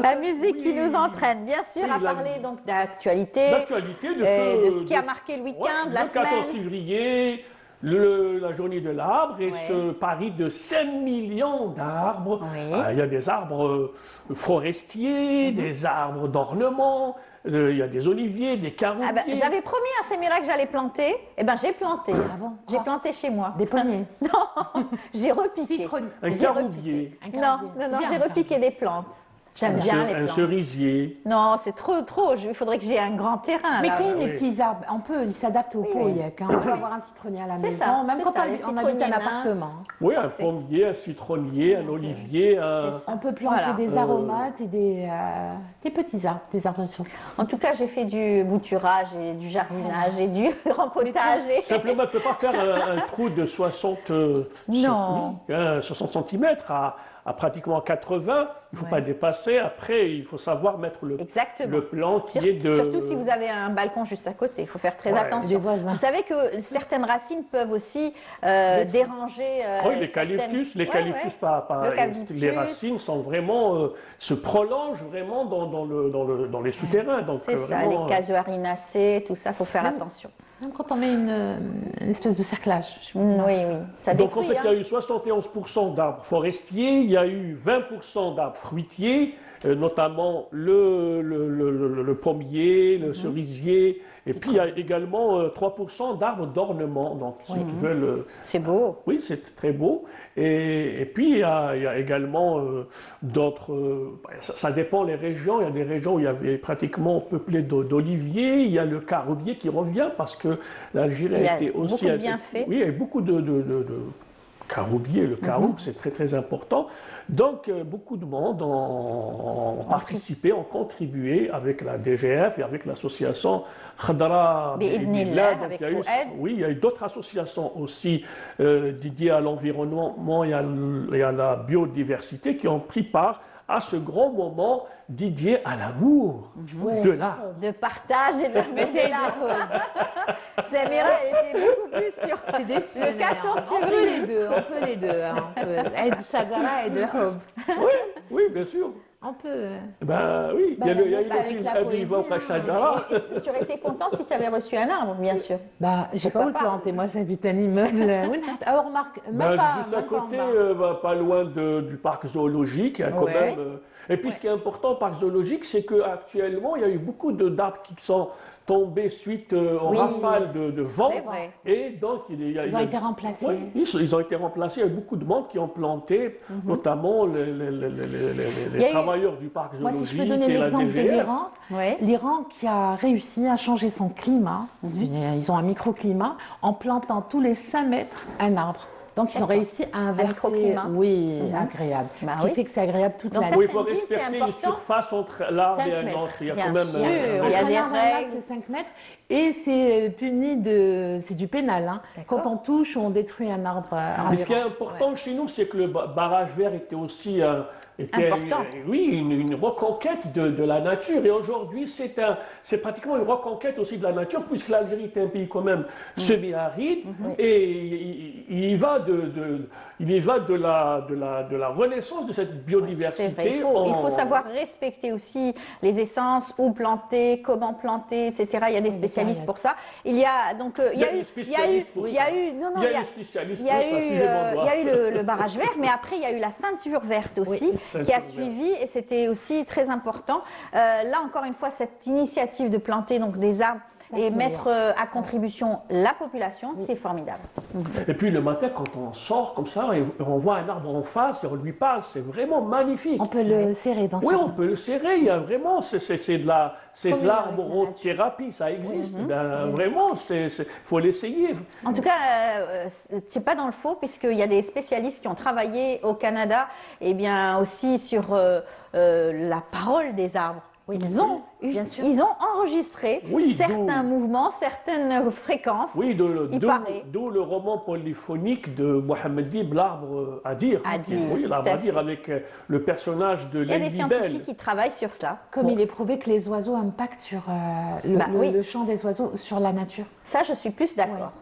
A: La musique qui nous entraîne, bien sûr, à parler donc d'actualité, de ce qui a marqué le week-end, la semaine.
E: Le 14 février, la journée de l'arbre et ce pari de 5 millions d'arbres. Il y a des arbres forestiers, des arbres d'ornement. Il y a des oliviers, des caroubiers.
A: J'avais promis à Samira que j'allais planter. Eh ben, j'ai planté. J'ai planté chez moi.
I: Des pommiers?
A: Non, j'ai repiqué.
E: Un caroubier.
A: Non, j'ai repiqué des plantes. J'aime bien les
J: un
A: plantes.
J: cerisier.
A: Non, c'est trop. Il faudrait que j'ai un grand terrain.
I: Mais
A: là.
I: quand il y a des
J: oui.
I: petits arbres, ils s'adaptent au Pauillac. On peut avoir un citronnier à la
A: C'est
I: maison,
A: ça,
I: même
A: c'est
I: quand
A: ça,
I: on
A: les
I: habite un
A: citronniers nains.
I: appartement.
J: Oui, un pommier, un citronnier, un olivier.
I: On peut planter
A: Voilà.
I: des aromates et des petits arbres, des arbres de surprise.
A: En tout cas, j'ai fait du bouturage et du jardinage et du rempotage. Et...
J: Simplement, tu ne peux pas faire un trou de 60,
A: Non.
J: 60 cm à pratiquement 80. Il ne faut pas dépasser. Après, il faut savoir mettre
A: Exactement.
J: le plan qui est de...
A: Surtout si vous avez un balcon juste à côté, il faut faire très
J: Ouais.
A: attention.
I: Des voisins.
A: Vous savez que certaines racines peuvent aussi déranger.
J: Oui, l'eucalyptus,
A: L'eucalyptus.
J: les racines sont vraiment, se prolongent vraiment dans les souterrains. Donc,
A: C'est ça,
J: vraiment,
A: les casuarinacées, tout ça, il faut faire attention.
I: Même quand on met une espèce de cerclage.
A: Oui, ça
J: Donc en
A: détruit.
J: fait, il y a eu 71% d'arbres forestiers, il y a eu 20% d'arbres fruitiers, notamment le pommier, le cerisier, et puis il y a également 3% d'arbres d'ornement. Donc ceux qui veulent...
A: C'est beau.
J: Oui, c'est très beau. Et puis il y a également d'autres... ça dépend les régions. Il y a des régions où il y avait pratiquement peuplé d'oliviers. Il y a le caroubier qui revient parce que l'Algérie a été aussi...
A: beaucoup de bienfaits.
J: Oui, il y a beaucoup de caroubier. Le caroub, c'est très très important. Donc beaucoup de monde ont participé, ont contribué avec la DGF et avec l'association Khadra
A: Bi'idhnillah,
J: Donc,
A: avec
J: il y a eu,
A: Fouad.
J: oui, il y a eu d'autres associations aussi dédiées à l'environnement et à la biodiversité qui ont pris part à ce grand moment dédié à l'amour de l'art.
A: De partage et de Samira était beaucoup plus sur le 14
I: On peut
A: février.
I: les deux, on peut les deux. On peut aide Shagara et de Hob.
J: Oui, bien sûr.
I: On peut.
J: Ben oui, il y a eu
I: avec
J: aussi
I: la
J: un
I: poésie,
J: vivant
I: hein.
J: Kachadara.
A: Tu aurais été contente si tu avais reçu un arbre, bien sûr.
I: Bah, j'ai pas où le planter. Moi, j'habite un immeuble. Ah, on remarque, même
J: Ben,
I: pas.
J: juste à
I: même pas en
J: côté,
I: bas.
J: pas loin du parc zoologique, il y a quand
A: Ouais.
J: même. Et puis ce qui est important au parc zoologique, c'est qu'actuellement, il y a eu beaucoup d'arbres qui sont tombés suite aux rafales de vent.
A: C'est vrai.
J: Et donc, il
I: Ils ont été remplacés.
J: Oui, ils ont été remplacés. Il y a beaucoup de monde qui ont planté, notamment les
A: Il y a eu-
J: travailleurs du parc
I: Moi,
J: zoologique
I: si je peux donner
J: et la
I: l'exemple de
J: DGF.
I: l'Iran,
A: Oui.
I: l'Iran qui a réussi à changer son climat, ils ont un microclimat, en plantant tous les 5 mètres un arbre. Donc, ils ont réussi à inverser.
A: microclimat.
I: Oui, agréable.
A: Bah
I: Ce qui
A: oui.
I: fait que c'est agréable toute
A: Dans
I: l'année.
J: Oui, il faut
A: Certaines villes, c'est
J: respecter une
A: important.
J: surface entre l'arbre
I: 5
J: et un
I: mètres.
J: autre. Il y a
A: Bien
J: quand même
A: sûr, il y a
I: Entre
A: des
I: un arbre et un arbre,
A: règles.
I: c'est 5 mètres et c'est puni c'est du pénal. Hein.
A: D'accord.
I: Quand on touche ou on détruit un arbre.
J: Mais ce qui est
I: environ.
J: important chez nous, c'est que le barrage vert était aussi
A: Important.
J: une reconquête de la nature. Et aujourd'hui, c'est pratiquement une reconquête aussi de la nature, puisque l'Algérie est un pays quand même semi-aride, et il y va de la renaissance de cette biodiversité.
A: C'est vrai, il faut savoir respecter aussi les essences, où planter, comment planter, etc. Il y a des spécialistes pour ça. Il y a donc
J: Il y a des spécialistes pour ça.
A: il y a eu
J: spécialistes
A: il y a
J: pour ça,
A: eu,
J: suivez mon doigt.
A: il y a eu le barrage vert, mais après il y a eu la ceinture verte aussi qui a
J: Ceinture
A: suivi et c'était aussi très important. Là encore une fois, cette initiative de planter donc des arbres
I: Ça,
A: et
I: c'est
A: mettre à contribution la population, c'est formidable.
J: Et puis le matin, quand on sort comme ça, et on voit un arbre en face et on lui parle, c'est vraiment magnifique.
I: On peut le serrer dans
J: Oui,
I: sa
J: on peut le serrer. Il y a vraiment, c'est de
I: Comme
J: l'arbre-thérapie, ça existe. Ben, vraiment, faut l'essayer.
A: En tout cas, tu n'es pas dans le faux, puisqu'il y a des spécialistes qui ont travaillé au Canada et bien aussi sur la parole des arbres. Ils ont enregistré certains mouvements, certaines fréquences.
J: Oui,
A: il paraît.
J: d'où le roman polyphonique de Mohamed Dib, L'arbre à dire. Oui, L'arbre à dire, avec le personnage de
A: Il y a des
J: Lady Bell.
A: scientifiques qui travaillent sur cela.
I: Comme il est prouvé que les oiseaux impactent sur le chant des oiseaux, sur la nature.
A: Ça, je suis plus d'accord.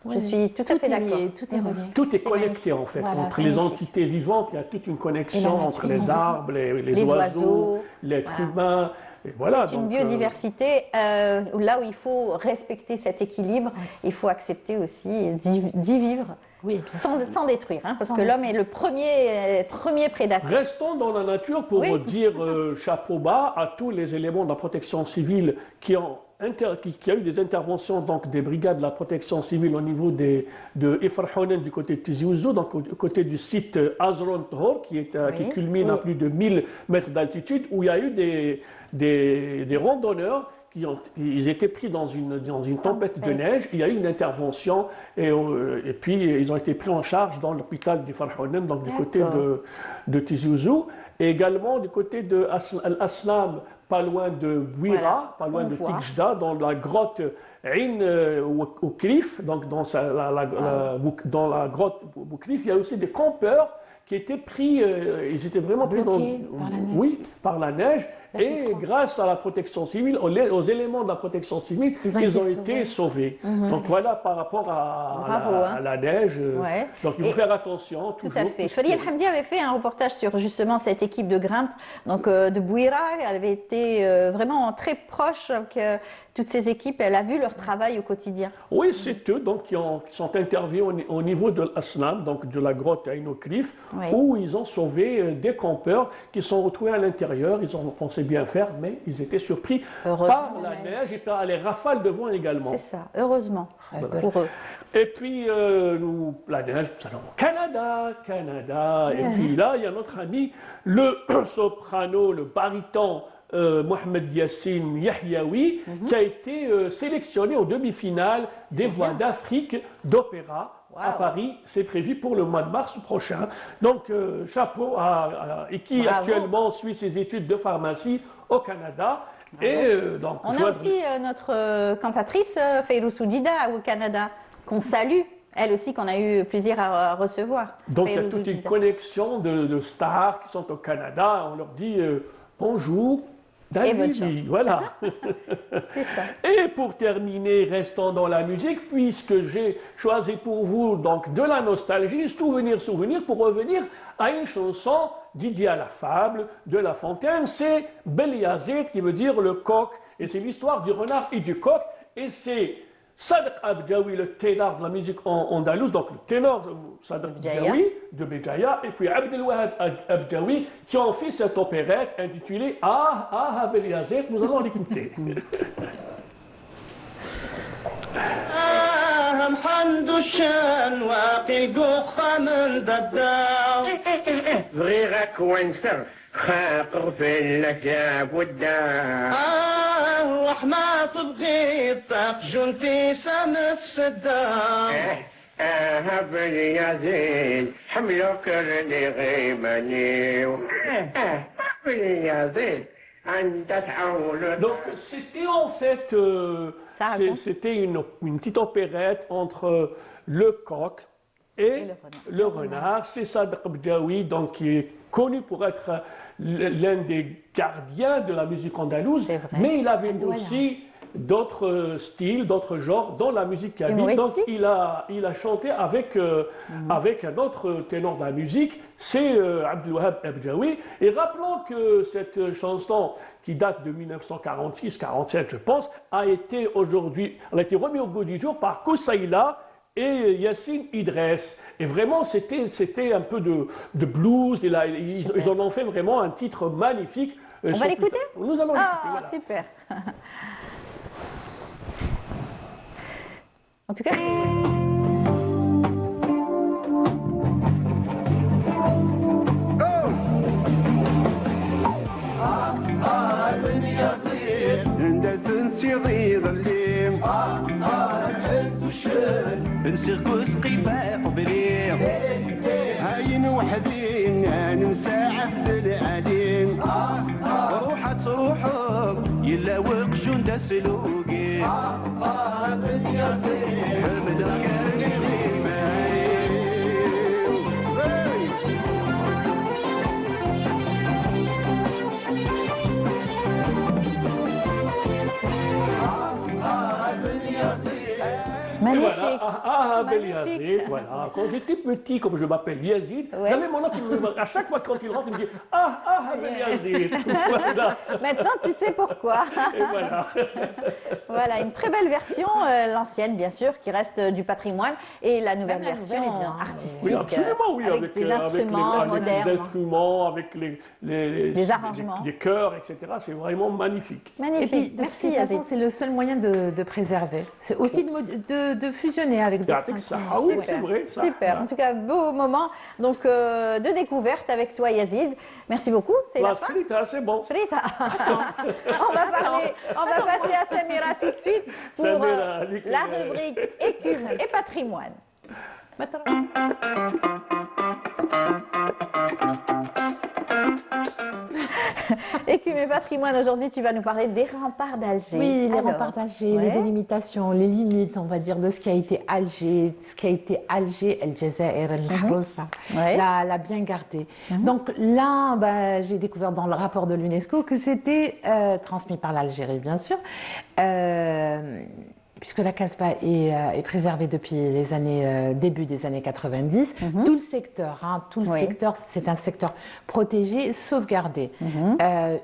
I: Ouais.
A: Je suis tout à fait d'accord.
I: Tout est relié.
J: Tout est connecté en fait.
I: Voilà,
J: entre
I: c'est
J: les
I: magnifique.
J: entités vivantes, il y a toute une connexion
I: Et la nature.
J: entre les arbres, les oiseaux, l'être humain. Et voilà,
A: C'est une
J: donc,
A: biodiversité là où il faut respecter cet équilibre, il faut accepter aussi d'y vivre.
I: Oui,
A: sans détruire, hein, parce que l'homme est le premier prédateur.
J: Restons dans la nature pour dire chapeau bas à tous les éléments de la protection civile qui ont qu'il y a eu des interventions donc, des brigades de la protection civile au niveau de Ifrahounen du côté de Tizi Ouzou, donc au côté du site Azron Tohor, qui culmine à plus de 1000 mètres d'altitude, où il y a eu des randonneurs ils étaient pris dans une tempête de neige. Il y a eu une intervention et puis ils ont été pris en charge dans l'hôpital d'Ifrahounen, donc du côté de Tizi Ouzou, et également du côté de Al-Aslam, pas loin de Bouira, pas loin de Tikjda, dans la grotte Ain Oukrif, donc dans la grotte Oukrif, il y a aussi des campeurs qui étaient pris, ils étaient vraiment pris par la neige. Et grâce à la protection civile, aux éléments de la protection civile, ils ont été sauvés. Donc voilà, par rapport à la neige. Donc il faut faire attention.
A: Tout à fait. Fadi El Hamdi avait fait un reportage sur justement cette équipe de grimpe de Bouira. Elle avait été vraiment très proche avec toutes ces équipes. Elle a vu leur travail au quotidien.
J: Oui, c'est eux donc, qui sont intervenus au niveau de l'Aslam, donc de la grotte Ain Oukrif, où ils ont sauvé des campeurs qui sont retrouvés à l'intérieur. Ils ont pensé bien faire, mais ils étaient surpris par la neige et par les rafales de vent également.
A: C'est ça, heureusement pour eux.
J: Et puis, la neige, nous allons au Canada. Et puis là, il y a notre ami, le soprano, le baryton Mohamed Yassine Yahyaoui, qui a été sélectionné aux demi-finales des Voix d'Afrique d'opéra. À Paris, c'est prévu pour le mois de mars prochain. Donc, chapeau et qui actuellement suit ses études de pharmacie au Canada. Et, donc,
A: on a aussi notre cantatrice Fayrouz Oudida au Canada, qu'on salue, elle aussi, qu'on a eu plaisir à recevoir.
J: Donc, il y a toute une connexion de stars qui sont au Canada. On leur dit bonjour. Voilà.
A: C'est ça.
J: Et pour terminer, restons dans la musique, puisque j'ai choisi pour vous donc de la nostalgie, souvenir, pour revenir à une chanson dédiée à la fable de La Fontaine. C'est Bel Yazid, qui veut dire le coq, et c'est l'histoire du renard et du coq, et c'est Sadek Abdjaoui, le ténor de la musique andalouse, donc le ténor Sadek Abdjaoui de Béjaïa, et puis Abdelwahab Abdjaoui, qui ont fait cette opérette intitulée Ah Bel Yazid. Nous allons l'écouter.
C: محمد الشان واقي قخة من ضداو غيرك وانسر خاقر في اللجاب والدار وحما تبغي طاق جنتي سامت السدار بني يزيد حملك اللي غيماني بني يزيد
J: Donc c'était en fait c'était une petite opérette entre le coq et le renard. C'est Sadek Abdjaoui, donc qui est connu pour être l'un des gardiens de la musique andalouse, mais il avait aussi d'autres styles, d'autres genres dans la musique kabyle. Donc il a chanté avec un autre ténor de la musique, c'est Abdelwahab Abdjaoui. Et rappelons que cette chanson, qui date de 1946-47, je pense, a été remise au goût du jour par Koussaïla et Yassine Idress. Et vraiment, c'était un peu de blues. Ils en ont fait vraiment un titre magnifique.
A: On va l'écouter ?
J: Nous allons l'écouter.
A: Voilà. Super. En tout cas...
C: نسيركوس قفاق وفريق هاين وحذين نمساعف ذي العليم روحت روحك يلا وقشون دا سلوقي بن يزيد حمد كارني
A: Magnifique.
J: Abel
A: Magnifique.
J: Yazid, voilà. Quand j'étais petit, comme je m'appelle Yazid,
A: Ouais.
J: j'avais mon oncle qui à chaque fois quand il rentre, il me dit Abel Yazid. Voilà.
A: Maintenant, tu sais pourquoi.
J: Et voilà.
A: Voilà, une très belle version, l'ancienne bien sûr, qui reste du patrimoine, et la nouvelle
I: Même la
A: version
I: nouvelle est bien.
A: artistique,
J: Oui, absolument, oui,
A: avec des instruments
J: avec les
A: modernes.
J: instruments, avec
A: Des arrangements.
J: les chœurs, etc. C'est vraiment magnifique.
I: Et puis,
A: Magnifique.
I: de
A: Merci
I: toute façon,
A: Yazid.
I: c'est le seul moyen de préserver. C'est aussi de fusionner avec d'autres
J: Avec ça.
I: instruments.
J: Ah oui,
A: Super.
J: c'est vrai. Ça.
A: Super. En tout cas, beau moment donc de découverte avec toi, Yazid. Merci beaucoup. C'est la
J: La
A: fin.
J: frita, c'est bon.
A: Frita. on va passer à Samira tout de suite pour
J: Samira,
A: la rubrique écume et patrimoine. Écume et patrimoine, aujourd'hui tu vas nous parler des remparts d'Alger.
I: Oui, les
A: Alors,
I: remparts d'Alger,
A: ouais.
I: les délimitations, les limites, on va dire, de ce qui a été Alger, ce qui a été Alger, El Jazair, El Mahrousa,
A: Ouais.
I: la bien gardée. Donc là, j'ai découvert dans le rapport de l'UNESCO que c'était transmis par l'Algérie, bien sûr, puisque la Casbah est préservée depuis les années, début des années 90. Tout le secteur,
A: Oui.
I: secteur, c'est un secteur protégé, sauvegardé,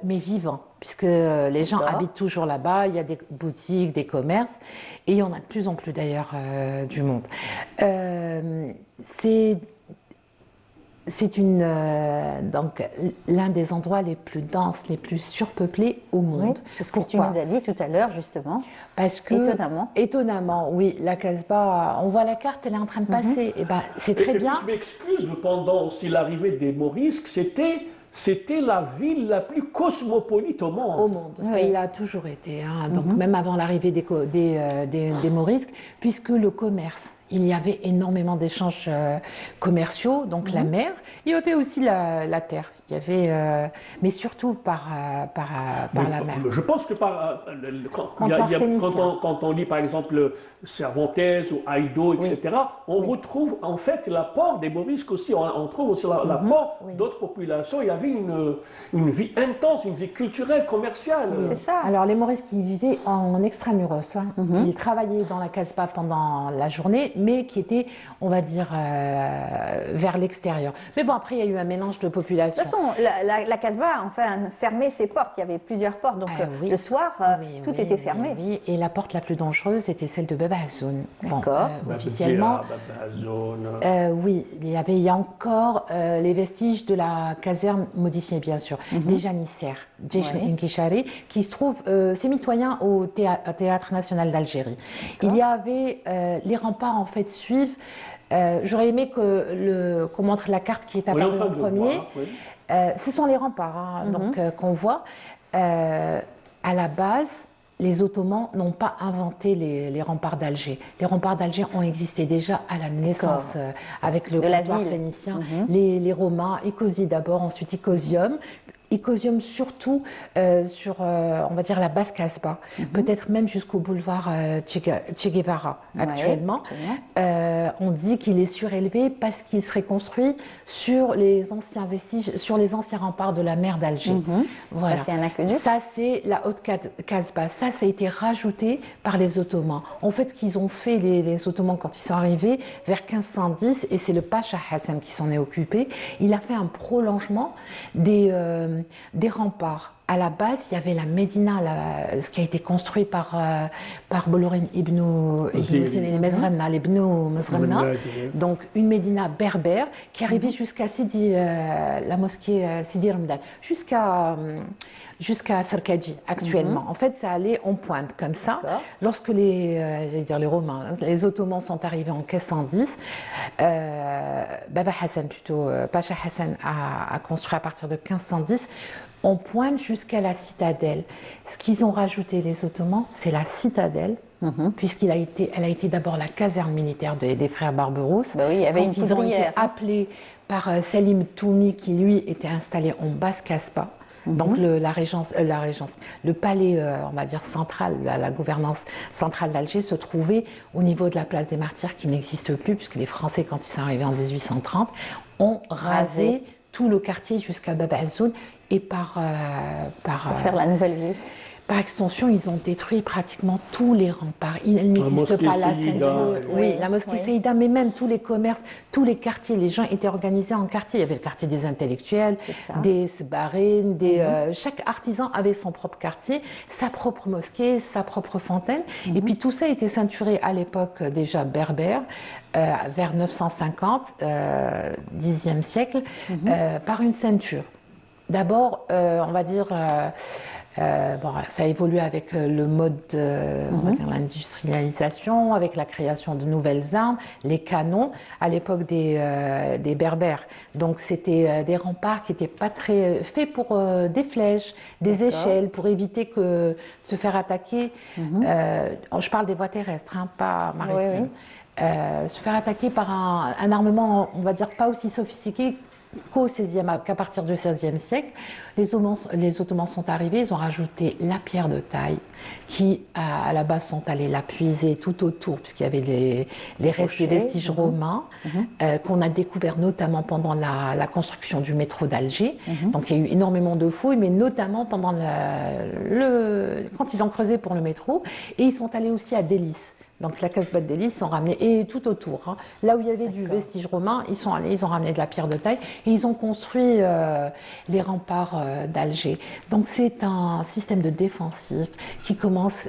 I: mais vivant, puisque les gens
A: D'accord.
I: habitent toujours là-bas, il y a des boutiques, des commerces, et il y en a de plus en plus d'ailleurs du monde. C'est donc l'un des endroits les plus denses, les plus surpeuplés au
A: Oui,
I: monde.
A: c'est ce que tu
I: Pourquoi
A: nous as dit tout à l'heure justement.
I: Parce que étonnamment, oui, la Casbah, on voit la carte, elle est en train de passer. Et ben, c'est très
J: Et
I: bien.
J: puis, je m'excuse, pendant aussi l'arrivée des Morisques, c'était la ville la plus cosmopolite au monde.
I: Au monde.
A: Oui.
I: Et il a toujours été, donc même avant l'arrivée des Morisques, puisque le commerce, il y avait énormément d'échanges commerciaux, donc la mer, il y avait aussi la terre, il y avait, mais surtout par la mer.
J: Je pense que quand on lit par exemple Cervantes ou Haïdo, etc., on retrouve en fait l'apport des Morisques aussi, on trouve aussi l'apport d'autres populations. Il y avait une vie intense, une vie culturelle, commerciale.
A: C'est ça.
I: Alors les Morisques, ils vivaient en extramuros, ils travaillaient dans la Casbah pendant la journée, mais qui étaient, on va dire, vers l'extérieur. Mais bon, après, il y a eu un mélange de population.
A: De toute façon, la Casbah fermait ses portes. Il y avait plusieurs portes. Donc le soir, tout était fermé.
I: Oui, et la porte la plus dangereuse était celle de Bab Azoun.
A: D'accord.
I: Officiellement, oui, il y a encore les vestiges de la caserne modifiée, bien sûr, des janissaires, Djesh Nkishari, qui se trouve, c'est mitoyen au Théâtre National d'Algérie. Il y avait les remparts, en fait, suivent. J'aurais aimé qu'on montre la carte qui est apparue en premier. Ce sont les remparts donc qu'on voit. À la base, les Ottomans n'ont pas inventé les remparts d'Alger. Les remparts d'Alger ont existé déjà à la naissance avec le comptoir phénicien. Les Romains, Nicosie d'abord, ensuite Icosium. Icosium surtout sur, on va dire, la basse Casbah, peut-être même jusqu'au boulevard Che Guevara actuellement. On dit qu'il est surélevé parce qu'il serait construit sur les anciens vestiges, sur les anciens remparts de la mer d'Alger. Voilà.
A: Ça, c'est un aqueduc.
I: Ça, c'est la haute Casbah. Ça a été rajouté par les Ottomans. En fait, ce qu'ils ont fait, les Ottomans, quand ils sont arrivés vers 1510, et c'est le Pacha Hassan qui s'en est occupé, il a fait un prolongement des remparts. À la base, il y avait la Médina, ce qui a été construit par Bolorin ibn Mezranna, donc une Médina berbère qui arrivait jusqu'à la mosquée Sidi Ramadan, jusqu'à Sarkaji actuellement. En fait, ça allait en pointe comme ça. Lorsque les Romains, les Ottomans sont arrivés en 1510, Baba Hassan, plutôt Pacha Hassan a construit à partir de 1510. On pointe jusqu'à la citadelle. Ce qu'ils ont rajouté, les Ottomans, c'est la citadelle, puisqu'elle a été d'abord la caserne militaire des frères Barberousse.
A: Bah oui, il y avait une
I: ils ont été
A: poudrière.
I: appelés par Selim Toumi, qui lui était installé en basse Casbah. Donc le palais, on va dire central, la gouvernance centrale d'Alger se trouvait au niveau de la place des Martyrs, qui n'existe plus, puisque les Français, quand ils sont arrivés en 1830, ont rasé tout le quartier jusqu'à Bab Azoun, et
A: pour faire la nouvelle ville.
I: Par extension, ils ont détruit pratiquement tous les remparts. Il n'existe
J: mosquée
I: pas la
J: Saïda,
I: ceinture. Oui, la mosquée Saïda, mais même tous les commerces, tous les quartiers. Les gens étaient organisés en quartiers. Il y avait le quartier des intellectuels, des sbarines, chaque artisan avait son propre quartier, sa propre mosquée, sa propre fontaine. Et puis tout ça était ceinturé à l'époque déjà berbère, vers 950, 10e siècle, par une ceinture. D'abord, on va dire, bon, ça a évolué avec le mode, on va dire l'industrialisation, avec la création de nouvelles armes, les canons, à l'époque des Berbères. Donc c'était des remparts qui n'étaient pas très faits pour des flèches, des échelles, pour éviter de se faire attaquer. Je parle des voies terrestres, hein, pas maritimes. Se faire attaquer par un armement, on va dire, pas aussi sophistiqué qu'à partir du XVIe siècle. Les Ottomans sont arrivés, ils ont rajouté la pierre de taille, qui à la base sont allés la puiser tout autour, puisqu'il y avait les restes des vestiges romains, qu'on a découvert notamment pendant la construction du métro d'Alger. Donc il y a eu énormément de fouilles, mais notamment pendant quand ils ont creusé pour le métro, et ils sont allés aussi à Délice. Donc la Casbah d'Elis, ils sont ramenés, et tout autour, hein, là où il y avait du vestige romain, ils sont allés, ils ont ramené de la pierre de taille, et ils ont construit les remparts d'Alger. Donc c'est un système de défensif qui commence,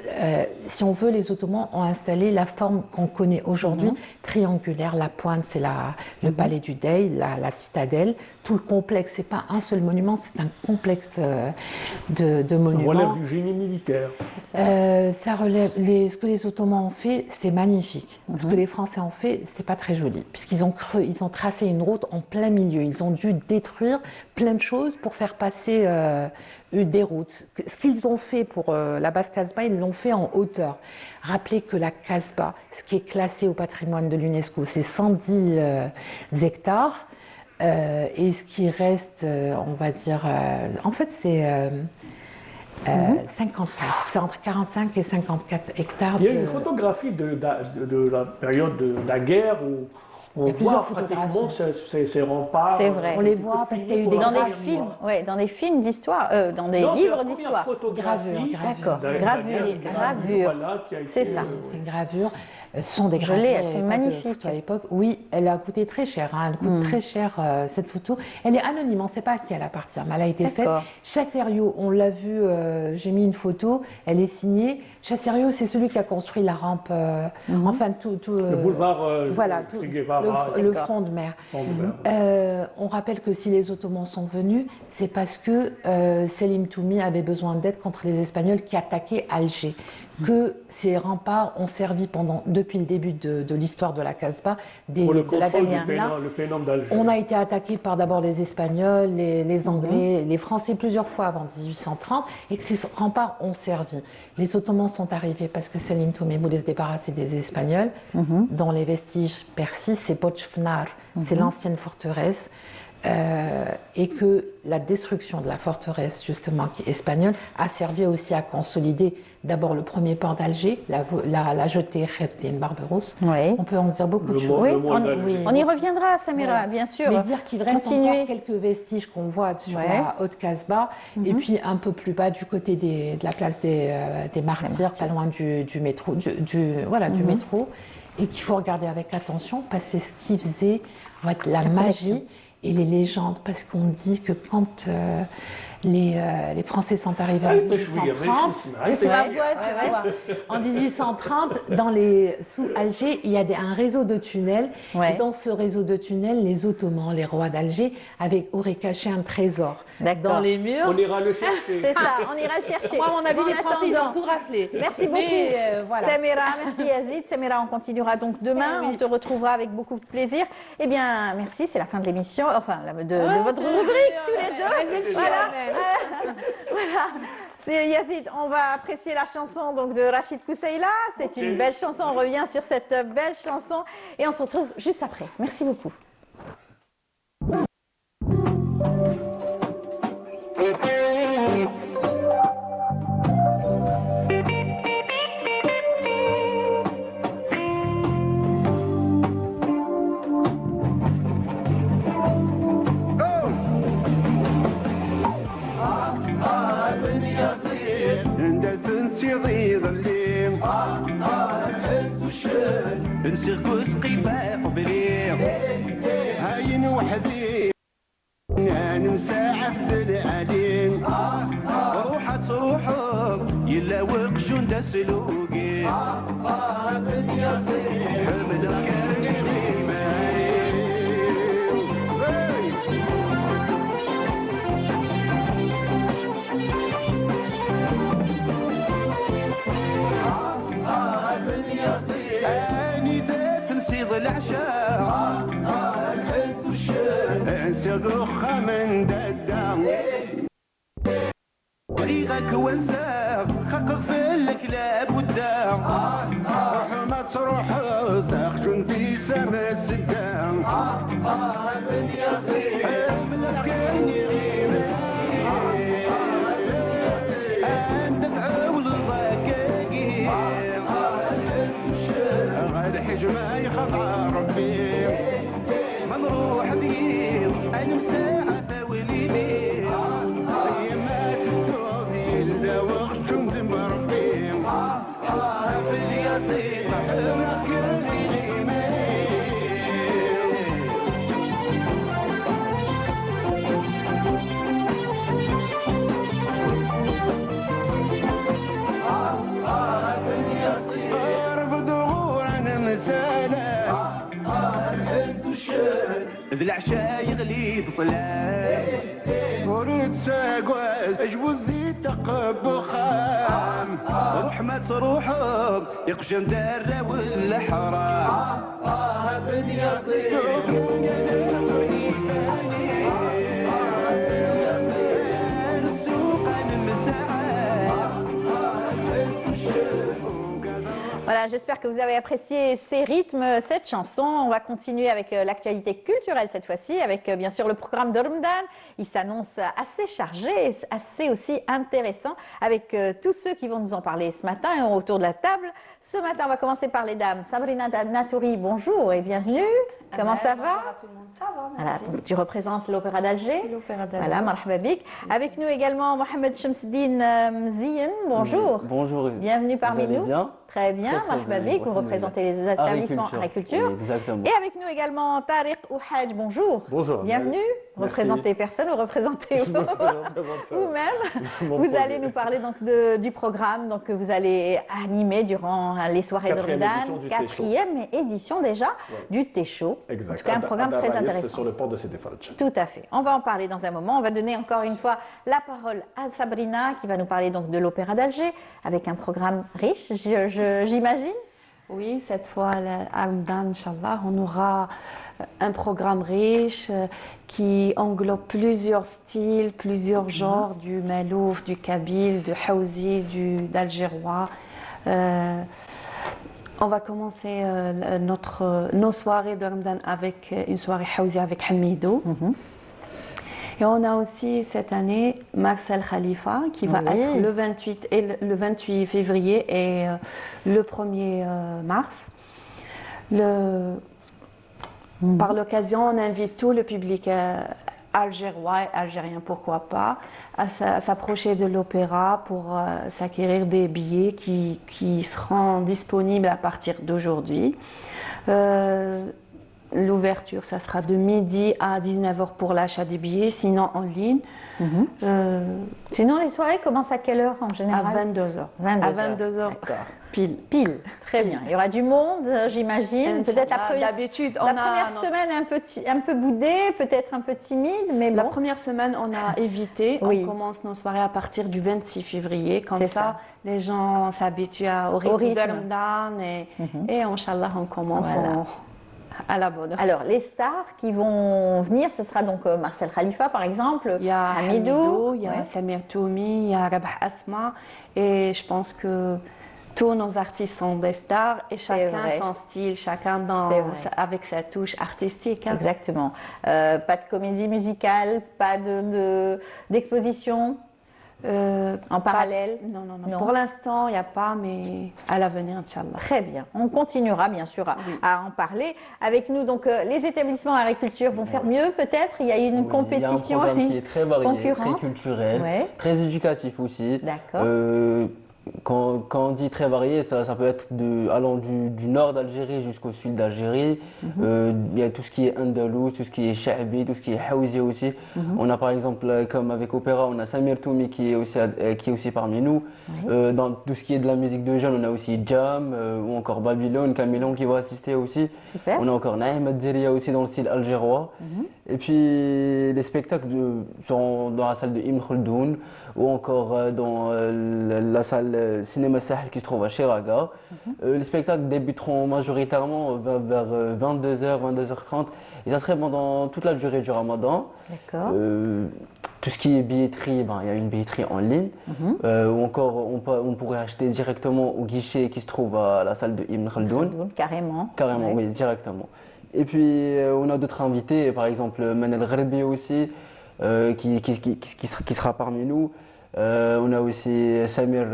I: si on veut, les Ottomans ont installé la forme qu'on connaît aujourd'hui, triangulaire. La pointe, c'est le palais du Dey, la citadelle. Tout le complexe, c'est pas un seul monument, c'est un complexe de monuments.
J: Ça relève du génie militaire.
I: Ça relève, ce que les Ottomans ont fait, c'est magnifique. Ce que les Français ont fait, c'est pas très joli, puisqu'ils ont tracé une route en plein milieu. Ils ont dû détruire plein de choses pour faire passer des routes. Ce qu'ils ont fait pour la base Casbah, ils l'ont fait en hauteur. Rappelez que la Casbah, ce qui est classé au patrimoine de l'UNESCO, c'est 110 hectares. Et ce qui reste, on va dire, en fait c'est 54, c'est entre 45 et 54 hectares.
J: Il y a une photographie de la période de la guerre où on voit pratiquement ces remparts.
A: C'est vrai.
I: On les voit parce qu'il y a eu des
A: dans des films d'histoire, dans des livres d'histoire. Gravure. C'est ça.
I: C'est une gravure. Ce sont des gravures.
A: Elles sont magnifiques.
I: À l'époque, oui, elle a coûté très cher. Hein, elle coûte très cher cette photo. Elle est anonyme, on ne sait pas à qui elle appartient, mais elle a été faite. Chasserio, on l'a vu. J'ai mis une photo. Elle est signée. Chasserio, c'est celui qui a construit la rampe. Enfin, tout
J: le boulevard.
I: Voilà, le front de mer. On rappelle que si les Ottomans sont venus, c'est parce que Selim Toumi avait besoin d'aide contre les Espagnols qui attaquaient Alger. Que ces remparts ont servi depuis le début de l'histoire de la Casbah,
J: pour le
I: de la
J: le pénombre d'Alger.
I: On a été attaqué par d'abord les Espagnols, les Anglais, les Français plusieurs fois avant 1830, et que ces remparts ont servi. Les Ottomans sont arrivés parce que Selim Toumi voulait se débarrasser des Espagnols, dont les vestiges persistent, c'est Bochfnar, c'est l'ancienne forteresse. Et que la destruction de la forteresse justement qui est espagnole a servi aussi à consolider d'abord le premier port d'Alger, la jetée Kheddin Barberousse. On peut en dire beaucoup de choses.
A: On y reviendra, Samira, bien sûr.
I: Mais dire qu'il reste encore quelques vestiges qu'on voit sur la haute Casbah, et puis un peu plus bas du côté de la place des Martyrs, pas loin du métro, du métro, et qu'il faut regarder avec attention parce que c'est ce qui faisait la magie et les légendes, parce qu'on dit que quand les Français sont arrivés en 1830, sous Alger, il y a un réseau de tunnels. Et dans ce réseau de tunnels, les Ottomans, les rois d'Alger, auraient caché un trésor dans les murs.
J: On ira le chercher.
A: C'est ça, on ira le chercher.
I: Moi, à mon avis, les Français, ils ont tout raflé.
A: Merci beaucoup, Samira. Merci Yazid. Samira, on continuera donc demain. On te retrouvera avec beaucoup de plaisir. Eh bien, merci, c'est la fin de l'émission, enfin, de votre rubrique, tous les deux. Voilà. C'est Yazid, on va apprécier la chanson donc, de Rachid Kousseïla. C'est une belle chanson, on revient sur cette belle chanson et on se retrouve juste après. Merci beaucoup.
C: نسيركوس قفاق فليق هاين وحدي نمساعف ذي العلين روحت روحك يلا وقشون دا سلوقي حمل كرني غيماني اني ذات نسيض العشاء الحد والشام انسى من ددام بغيغك وانساك خقق في الكلاب والدام روح ما تروح زاخ شنتي سما السدام بن يصير حملك كاني غيماني انت تعاول ضاكاكي غير حجمه يخاف ربي ما نروح ذيب انا مساعة فاولي ذيب ايما تدوضي الا وقت ندم ربي بالياسين حرك الغيماني ذي العشاء يغلي طلال وريد ساقواز اجبو ذي تقب خام روح ما تروحك يقشم دارة ولا حرام بن يصير السوق من مساعة
A: Voilà, j'espère que vous avez apprécié ces rythmes, cette chanson. On va continuer avec l'actualité culturelle cette fois-ci, avec bien sûr le programme de Ramadan. Il s'annonce assez chargé, assez aussi intéressant, avec tous ceux qui vont nous en parler ce matin autour de la table. Ce matin, on va commencer par les dames. Sabrina Natouri, bonjour et bienvenue. Comment ça va?
K: Bonjour à tout le monde, ça va, merci.
A: Voilà, donc, tu représentes l'Opéra d'Alger.
K: L'Opéra d'Alger.
A: Voilà, marhaba bik. Avec nous également Mohamed Shamseddine Mzien, bonjour.
L: Bonjour.
A: Bienvenue parmi
L: Vous allez
A: nous.
L: bien?
A: Très bien,
L: Très
A: marhaba
L: bien,
A: bik. Vous représentez les établissements agriculture.
L: Exactement.
A: Et avec nous également Tariq Ouhadj, bonjour.
M: Bonjour.
A: Bienvenue.
M: Merci.
A: Représentez personne, vous représentez vous-même. Vous allez nous parler donc du programme donc, que vous allez animer durant les soirées de Ramadan. Quatrième édition déjà du Técho.
M: Exact.
A: En tout cas, un programme très intéressant.
M: Sur le port de Sédéfarj.
A: Tout à fait. On va en parler dans un moment. On va donner encore une fois la parole à Sabrina qui va nous parler donc de l'Opéra d'Alger avec un programme riche, j'imagine.
K: Oui, cette fois à Ramadan, Inch'Allah, on aura un programme riche qui englobe plusieurs styles, plusieurs genres, du malouf, du kabyle, du haouzi, d'algérois. On va commencer nos soirées de Ramadan avec une soirée haouzi avec Hamidou. Et on a aussi cette année Marcel Khalifa qui va être le 28 février et le 1er mars. Par l'occasion, on invite tout le public algérois et algérien, pourquoi pas, à s'approcher de l'opéra pour s'acquérir des billets qui seront disponibles à partir d'aujourd'hui. L'ouverture, ça sera de midi à 19h pour l'achat des billets, sinon en ligne.
A: Sinon, les soirées commencent à quelle heure en général?
K: À 22h. À 22h. Pile.
A: Pile. Très bien. Il y aura du monde, j'imagine. Peut-être la première semaine un peu boudée, peut-être un peu timide, mais bon.
K: La première semaine, on a évité. On commence nos soirées à partir du 26 février. Comme ça, les gens s'habituent au rythme de Ramadan et Inch'Allah, on commence à la bonne heure.
A: Alors, les stars qui vont venir, ce sera donc Marcel Khalifa, par exemple.
K: Il y a Hamidou, il y a Samir Toumi, il y a Rabah Asma. Et je pense que tous nos artistes sont des stars et chacun son style, chacun avec sa touche artistique. Hein.
A: Exactement. Pas de comédie musicale, pas d'exposition en parallèle?
K: Non. Pour l'instant, il n'y a pas, mais à l'avenir, Inch'Allah.
A: Très bien. On continuera, bien sûr, à en parler. Avec nous, donc, les établissements agriculture vont faire mieux, peut-être? Il y a une compétition,
L: il y a un programme qui est très varié,
A: concurrence.
L: très culturel, très éducatif aussi.
A: D'accord.
L: Quand on dit très varié, ça peut être allant du nord d'Algérie jusqu'au sud d'Algérie. Il y a tout ce qui est andalous, tout ce qui est sha'bi, tout ce qui est haouzi aussi. On a par exemple, comme avec Opéra, on a Samir Toumi qui est aussi parmi nous. Dans tout ce qui est de la musique de jeunes, on a aussi Jam ou encore Babylone, Camilon qui va assister aussi.
A: Super.
L: On a encore Naïm Adzeria aussi dans le style algérois. Et puis les spectacles sont dans la salle de Ibn Khaldoun ou encore dans la salle Cinéma Sahel qui se trouve à Chiraga. Les spectacles débuteront majoritairement vers 22h, 22h30 et ça serait pendant toute la durée du Ramadan.
A: D'accord.
L: Tout ce qui est billetterie, il y a une billetterie en ligne ou encore on pourrait acheter directement au guichet qui se trouve à la salle de Ibn Khaldoun.
A: Carrément.
L: Carrément, oui, directement. Et puis on a d'autres invités, par exemple Manel Gharbi aussi, qui sera parmi nous. On a aussi Samir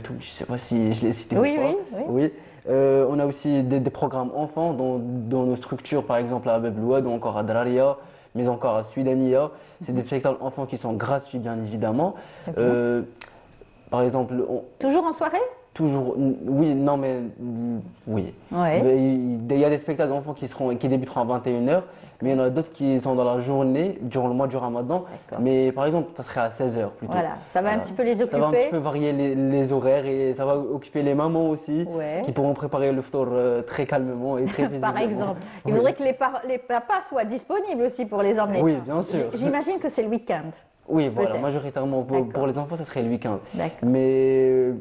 L: Toumi, je ne sais pas si je l'ai cité
A: oui,
L: ou pas.
A: Oui.
L: On a aussi des programmes enfants dans nos structures, par exemple à Beblouad ou encore à Draria, mais encore à Sudania. C'est des spectacles enfants qui sont gratuits, bien évidemment. Par exemple...
A: Toujours en soirée?
L: Toujours, oui, non mais oui. Il y a des spectacles d'enfants qui débuteront à 21h, mais il y en a d'autres qui sont dans la journée, durant le mois du Ramadan. Mais par exemple, ça serait à 16h plutôt.
A: Voilà, ça va un petit peu les occuper.
L: Ça va un petit peu varier les horaires et ça va occuper les mamans aussi, qui pourront préparer le ftour très calmement et très paisiblement.
A: Par exemple, il faudrait que les papas soient disponibles aussi pour les emmener.
L: Oui, bien sûr.
A: J'imagine que c'est le week-end.
L: Oui, voilà, majoritairement pour les enfants, ça serait le week-end. Mais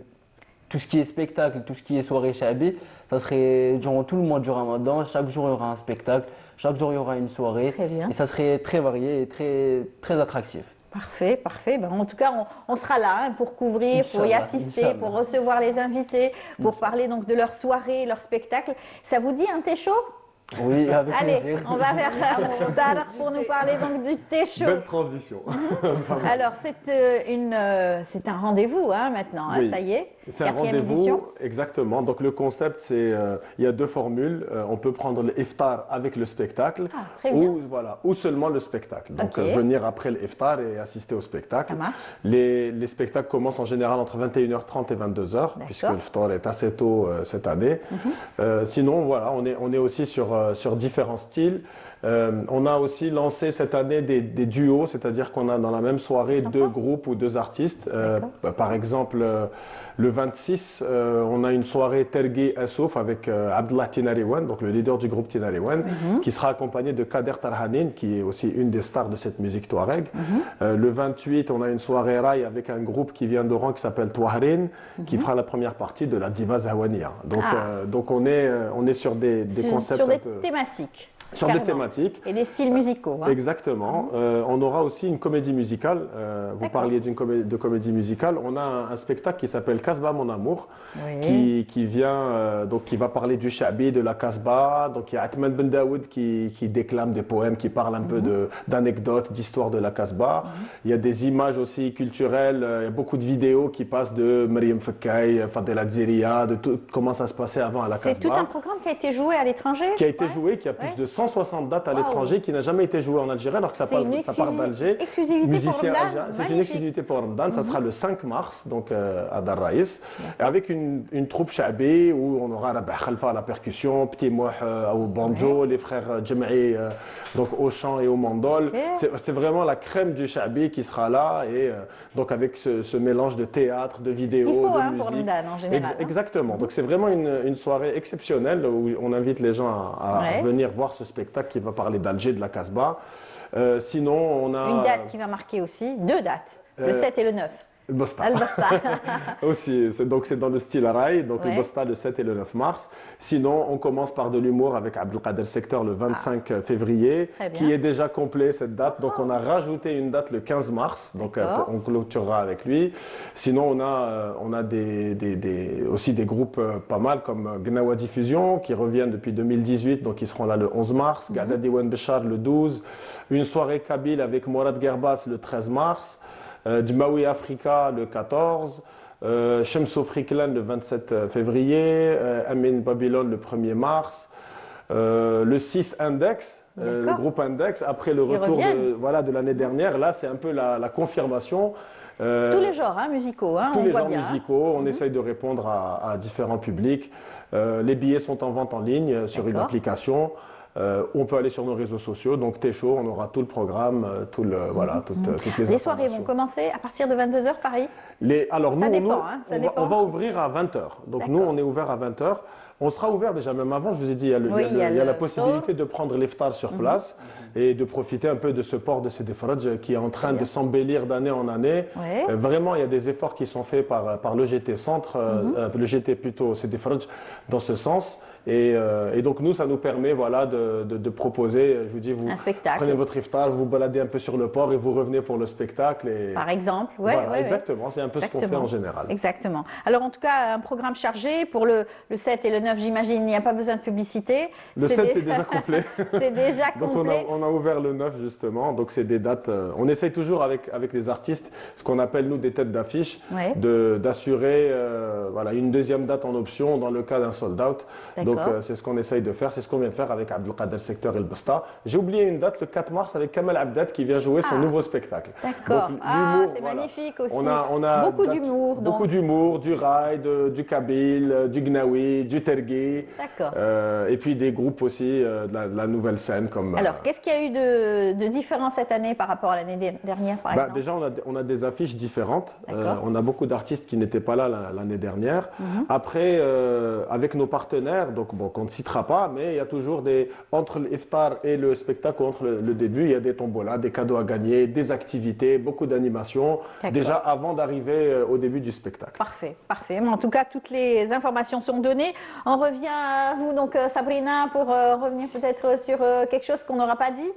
L: tout ce qui est spectacle, tout ce qui est soirée shabi, ça serait durant tout le mois du Ramadan. Chaque jour, il y aura un spectacle, chaque jour, il y aura une soirée.
A: Très bien.
L: Et ça serait très varié et très attractif.
A: Parfait, parfait. En tout cas, on sera là pour couvrir, pour y assister, pour recevoir les invités, pour parler donc de leur soirée, leur spectacle. Ça vous dit un thé chaud?
L: Oui, avec plaisir.
A: Allez, on va vers Tarek pour nous parler donc du thé chaud.
M: Belle transition.
A: Alors, c'est un rendez-vous maintenant,
M: oui.
A: Ça y est.
M: C'est un rendez-vous, exactement. Donc le concept, c'est il y a deux formules. On peut prendre le iftar avec le spectacle ou seulement le spectacle. Donc venir après le iftar et assister au spectacle.
A: Ça marche.
M: Les spectacles commencent en général entre 21h30 et 22h, puisque le iftar est assez tôt cette année. Sinon, voilà, on est aussi sur différents styles. On a aussi lancé cette année des duos, c'est-à-dire qu'on a dans la même soirée deux groupes ou deux artistes. Par exemple, le 26, on a une soirée Tergui Assouf avec Abdullah Tinariwan, donc le leader du groupe Tinariwan, qui sera accompagné de Kader Tarhanin, qui est aussi une des stars de cette musique touareg. Le 28, on a une soirée Rai avec un groupe qui vient d'Oran qui s'appelle Touarin, qui fera la première partie de la Diva Zawania. Donc on est sur des concepts
A: sur des
M: un peu...
A: thématiques.
M: Sur des thématiques.
A: Et des styles musicaux.
M: Exactement. On aura aussi une comédie musicale. Vous parliez de comédie musicale. On a un spectacle qui s'appelle Kasbah mon amour, qui vient, donc qui va parler du Sha'bi, de la Kasbah. Donc il y a Atman Ben Daoud qui déclame des poèmes, qui parle un peu d'anecdotes, d'histoires de la Kasbah. Il y a des images aussi culturelles. Il y a beaucoup de vidéos qui passent de Mariam Fakkaï, Fadela Dziria, de tout comment ça se passait avant à la Kasbah.
A: C'est tout un programme qui a été joué à l'étranger.
M: Qui a été joué, qui a plus de 160 dates à l'étranger, qui n'a jamais été joué en Algérie, alors que ça part d'Alger. C'est une exclusivité pour Ramadan. Ça sera le 5 mars, donc à Dar Raïs, avec une troupe Sha'bi où on aura Rabah Khalfa à la percussion, Petit Mouh au banjo, les frères Djem'i donc au chant et au mandol. C'est vraiment la crème du Sha'bi qui sera là, et donc avec ce mélange de théâtre, de vidéo, de musique.
A: Pour Ramadan en général.
M: Exactement. Donc c'est vraiment une soirée exceptionnelle où on invite les gens à venir voir ce spectacle qui va parler d'Alger, de la Kasbah. Sinon, on a...
A: Une date qui va marquer aussi, deux dates, le 7 et le 9.
M: Le Bosta.
A: Le
M: aussi, donc c'est dans le style Araï, donc le Bosta le 7 et le 9 mars. Sinon, on commence par de l'humour avec Abdelkader Sector le 25 février, qui est déjà complet cette date. Donc on a rajouté une date le 15 mars, donc on clôturera avec lui. Sinon, on a aussi des groupes pas mal comme Gnawa Diffusion qui reviennent depuis 2018, donc ils seront là le 11 mars. Gada Diwan Béchar le 12. Une soirée Kabyle avec Morad Gerbas le 13 mars. Dmaoui Africa le 14, Shemso Friklan le 27 février, Amin Babylone le 1er mars, le 6 Index le groupe Index, après le retour de l'année dernière. Là, c'est un peu la confirmation.
A: Tous les genres musicaux,
M: tous les genres musicaux, on essaye de répondre à différents publics. Les billets sont en vente en ligne sur une application. On peut aller sur nos réseaux sociaux, donc T'es chaud, on aura tout le programme, toutes les informations.
A: Les soirées vont commencer à partir de 22h, Paris.
M: Alors nous,
A: ça dépend.
M: on va ouvrir à 20h. Donc nous, on est ouvert à 20h. On sera ouvert déjà, même avant, je vous ai dit, il y a la possibilité de prendre l'iftar sur place et de profiter un peu de ce port de Sidi Fradj qui est en train de s'embellir d'année en année. Vraiment, il y a des efforts qui sont faits par le GT Centre, le GT plutôt Sidi Fradj, dans ce sens. Et donc nous, ça nous permet de proposer, je vous dis, vous prenez votre iftar, vous baladez un peu sur le port et vous revenez pour le spectacle.
A: Par exemple,
M: exactement, c'est un peu ce qu'on fait en général.
A: Exactement. Alors en tout cas, un programme chargé pour le 7 et le 9, j'imagine, il n'y a pas besoin de publicité.
M: Le 7, c'est déjà complet.
A: C'est déjà
M: donc
A: complet.
M: On a ouvert le 9 justement, donc c'est des dates, on essaye toujours avec les artistes, ce qu'on appelle nous des têtes d'affiche, d'assurer une deuxième date en option dans le cas d'un sold out. Donc c'est ce qu'on essaye de faire, c'est ce qu'on vient de faire avec Abdelkader Secteur El Basta. J'ai oublié une date, le 4 mars, avec Kamal Abdad qui vient jouer son nouveau spectacle.
A: D'accord, c'est magnifique aussi.
M: On a
A: beaucoup d'humour.
M: Beaucoup d'humour, du raï, du kabyle, du gnawi, du tergui.
A: D'accord.
M: Et puis des groupes aussi de la nouvelle scène.
A: Alors, qu'est-ce qu'il y a eu de différent cette année par rapport à l'année dernière, par exemple?
M: Déjà, on a des affiches différentes. On a beaucoup d'artistes qui n'étaient pas là l'année dernière. Après, avec nos partenaires, donc qu'on ne citera pas, mais il y a toujours entre l'iftar et le spectacle, entre le début, il y a des tombolas, des cadeaux à gagner, des activités, beaucoup d'animations, déjà avant d'arriver au début du spectacle.
A: Parfait, parfait. Mais en tout cas, toutes les informations sont données. On revient à vous, donc Sabrina, pour revenir peut-être sur quelque chose qu'on n'aura pas dit.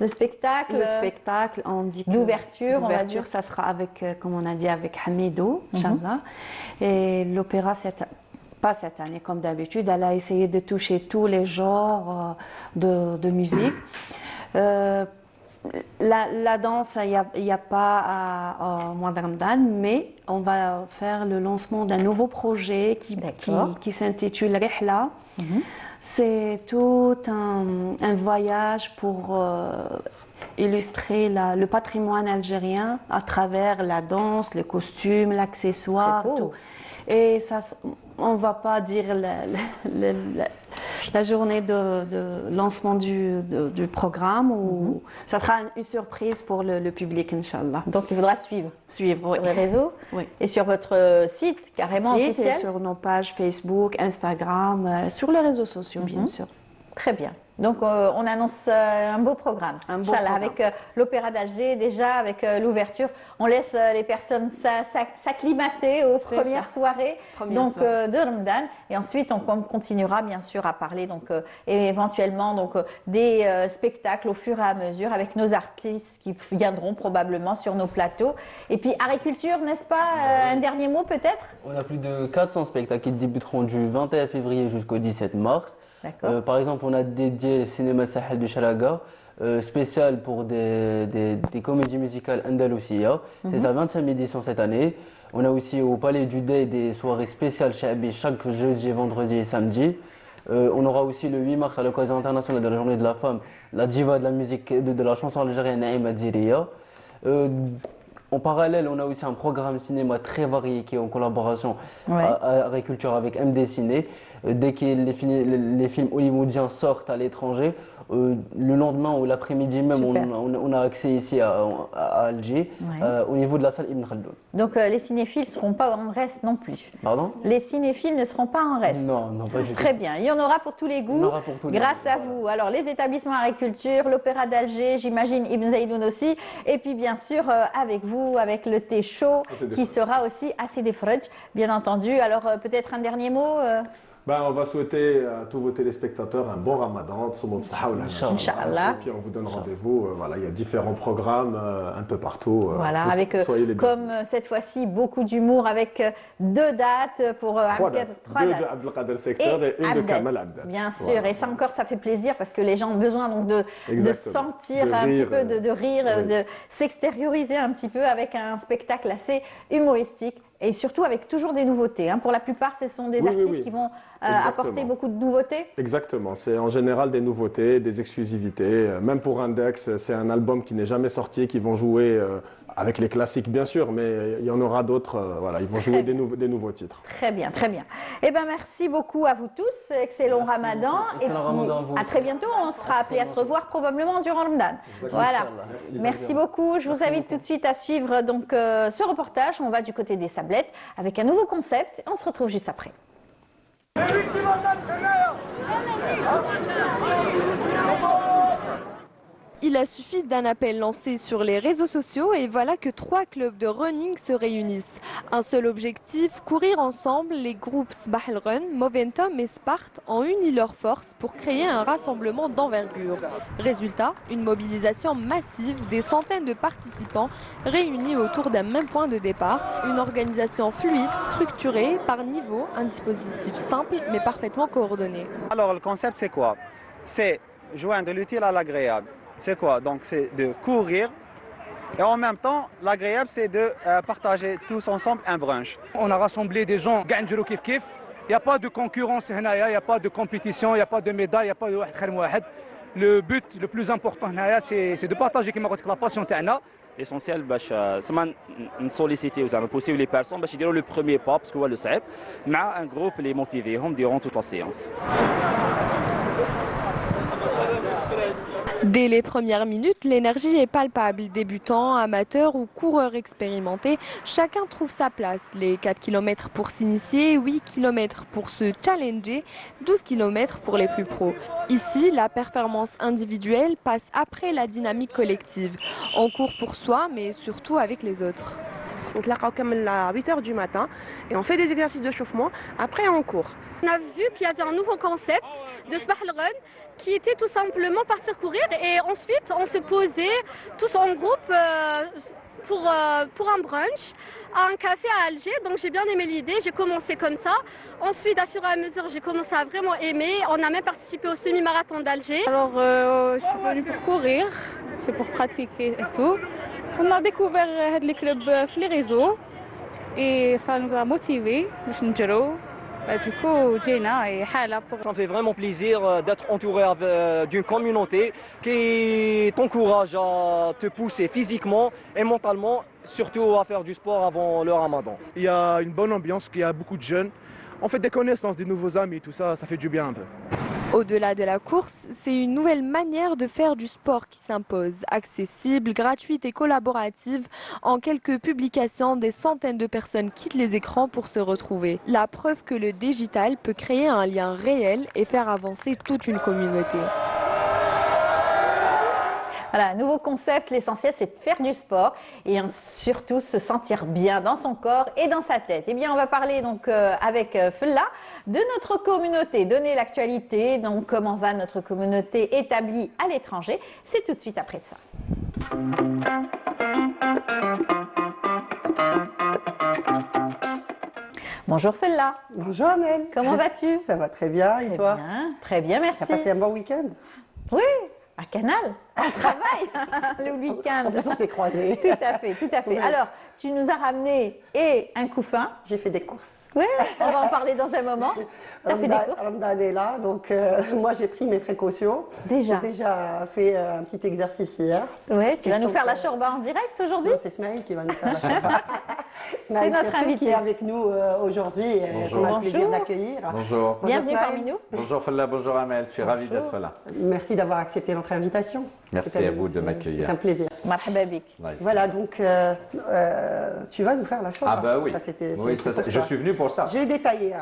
A: Le spectacle.
K: Le spectacle, on dit que
A: d'ouverture,
K: ça sera avec, comme on a dit, avec Hamidou, Inch'Allah. Et l'opéra, pas cette année comme d'habitude, elle a essayé de toucher tous les genres de musique. La danse, il n'y a pas au mois de Ramadan, mais on va faire le lancement d'un nouveau projet qui s'intitule Rihla. C'est tout un voyage pour illustrer le patrimoine algérien à travers la danse, le costume, l'accessoire. Et ça, on ne va pas dire la journée de lancement du programme, ou ça sera une surprise pour le public, Inch'Allah.
A: Donc il faudra suivre sur les réseaux et sur votre site carrément officiel.
K: Et sur nos pages Facebook, Instagram, sur les réseaux sociaux, bien sûr.
A: Très bien. Donc on annonce un beau programme, Inch'Allah, avec l'Opéra d'Alger déjà, avec l'ouverture. On laisse les personnes s'acclimater aux premières soirées de Ramadan, et ensuite on continuera bien sûr à parler et éventuellement des spectacles au fur et à mesure avec nos artistes qui viendront probablement sur nos plateaux. Et puis agriculture, n'est-ce pas, un dernier mot peut-être?
L: On a plus de 400 spectacles qui débuteront du 21 février jusqu'au 17 mars. Par exemple, on a dédié le cinéma Sahel du Chalaga, spécial pour des comédies musicales Andalousia. C'est sa 25e édition cette année. On a aussi au Palais du Dey des soirées spéciales Chabi chaque jeudi, vendredi et samedi. On aura aussi le 8 mars à l'occasion internationale de la Journée de la Femme, la diva de la musique de la chanson algérienne Naïma Dziria. En parallèle, on a aussi un programme cinéma très varié qui est en collaboration à Agriculture avec MD Ciné. Dès que les films hollywoodiens sortent à l'étranger, le lendemain ou l'après-midi même, on a accès ici à Alger, au niveau de la salle Ibn Khaldoun.
A: Donc les cinéphiles ne seront pas en reste non plus.
L: Pardon?
A: Les cinéphiles ne seront pas en reste.
L: Non, pas du tout.
A: Très bien, il y en aura pour tous les goûts, grâce à vous. Alors les établissements agriculture, l'Opéra d'Alger, j'imagine Ibn Zaïdoun aussi, et puis bien sûr avec vous, avec le thé chaud qui sera aussi à Sidi Fradj, bien entendu. Alors peut-être un dernier mot
M: on va souhaiter à tous vos téléspectateurs un bon Ramadan,
A: Inch'Allah.
M: Et puis on vous donne rendez-vous. Il y a différents programmes un peu partout.
A: Avec comme cette fois-ci beaucoup d'humour, avec 2 dates pour 3 dates.
M: 2 de Abdelkader Secteur et une de Kamal Abdel.
A: Bien sûr, et ça encore ça fait plaisir parce que les gens ont besoin de sentir un petit peu, de rire, de s'extérioriser un petit peu avec un spectacle assez humoristique Et surtout avec toujours des nouveautés. Hein. Pour la plupart, ce sont des artistes qui vont apporter beaucoup de nouveautés.
M: Exactement. C'est en général des nouveautés, des exclusivités. Même pour Index, c'est un album qui n'est jamais sorti, qui vont jouer avec les classiques bien sûr, mais il y en aura d'autres. Voilà, ils vont jouer des nouveaux titres.
A: Très bien, très bien. Eh bien, merci beaucoup à vous tous. Excellent Ramadan. Et puis, à très bientôt. On sera appelé à se revoir probablement durant le Ramadan. Voilà. Merci beaucoup. Je vous invite tout de suite à suivre donc, ce reportage. On va du côté des Sablettes avec un nouveau concept. On se retrouve juste après.
N: Il a suffi d'un appel lancé sur les réseaux sociaux et voilà que 3 clubs de running se réunissent. Un seul objectif, courir ensemble. Les groupes Sbah El Run, Momentum et Sparte ont uni leurs forces pour créer un rassemblement d'envergure. Résultat, une mobilisation massive des centaines de participants réunis autour d'un même point de départ. Une organisation fluide, structurée par niveau, un dispositif simple mais parfaitement coordonné.
O: Alors le concept c'est quoi? C'est joindre l'utile à l'agréable. C'est quoi? Donc c'est de courir et en même temps l'agréable c'est de partager tous ensemble un brunch.
P: On a rassemblé des gens gagnent kif kif. Il n'y a pas de concurrence, il n'y a pas de compétition, il n'y a pas de médaille, il n'y a pas de واحد. Le but le plus important c'est de partager la passion تاعنا.
Q: L'essentiel باش سما نسوليسيتيو زعما بوسيو لي بيرسون باش يديروا لو بروميير با باسكو هو لو صعيب مع ان جروب اللي موتيفيهم ديرون توت لا سيونس.
N: Dès les premières minutes, l'énergie est palpable. Débutants, amateurs ou coureurs expérimentés, chacun trouve sa place. Les 4 km pour s'initier, 8 km pour se challenger, 12 km pour les plus pros. Ici, la performance individuelle passe après la dynamique collective. On court pour soi, mais surtout avec les autres.
R: On تلاقاو كامل à 8h du matin et on fait des exercices de chauffement. Après, on court.
S: On a vu qu'il y avait un nouveau concept de Sbah El Run qui était tout simplement partir courir et ensuite on se posait tous en groupe pour un brunch à un café à Alger. Donc j'ai bien aimé l'idée, j'ai commencé comme ça. Ensuite, à fur et à mesure, j'ai commencé à vraiment aimer. On a même participé au semi-marathon d'Alger.
T: Alors, je suis venue pour courir, c'est pour pratiquer et tout. On a découvert les clubs sur les réseaux et ça nous a motivés. Du coup,
U: ça me fait vraiment plaisir d'être entouré d'une communauté qui t'encourage à te pousser physiquement et mentalement, surtout à faire du sport avant le Ramadan.
V: Il y a une bonne ambiance, il y a beaucoup de jeunes. On fait des connaissances, des nouveaux amis, tout ça, ça fait du bien un peu.
N: Au-delà de la course, c'est une nouvelle manière de faire du sport qui s'impose. Accessible, gratuite et collaborative, en quelques publications, des centaines de personnes quittent les écrans pour se retrouver. La preuve que le digital peut créer un lien réel et faire avancer toute une communauté.
A: Voilà, nouveau concept, l'essentiel c'est de faire du sport et surtout se sentir bien dans son corps et dans sa tête. Eh bien, on va parler donc avec Fella de notre communauté, donner l'actualité, donc comment va notre communauté établie à l'étranger. C'est tout de suite après ça. Bonjour Fella.
W: Bonjour Amel.
A: Comment vas-tu?
W: Ça va très bien, et toi?
A: Très bien, merci.
W: Tu as passé un bon week-end?
A: Oui. À Canal, on travaille le week-end.
W: En plus, on s'est croisés.
A: Tout à fait, tout à fait. Oui. Alors, tu nous as ramené un couffin.
W: J'ai fait des courses.
A: Oui, on va en parler dans un moment. Tu as fait des courses?
W: Ramadan est là, donc moi j'ai pris mes précautions.
A: Déjà?
W: J'ai déjà fait un petit exercice hier.
A: Oui, tu vas nous faire la shorba en direct aujourd'hui?
W: Non, c'est Smaïl qui va nous faire la shorba.
A: C'est notre invité
W: qui est avec nous aujourd'hui. On a le plaisir d'accueillir.
X: Bonjour.
A: Bienvenue parmi nous.
X: Bonjour Fella, bonjour Amel, je suis ravi d'être là.
W: Merci d'avoir accepté notre invitation.
X: Merci à vous de m'accueillir.
W: C'est un plaisir.
A: Marhaba bik.
W: Voilà, donc tu vas nous faire la chose.
X: Ah bah oui,
W: ça,
X: je suis venu pour ça.
W: Je vais détailler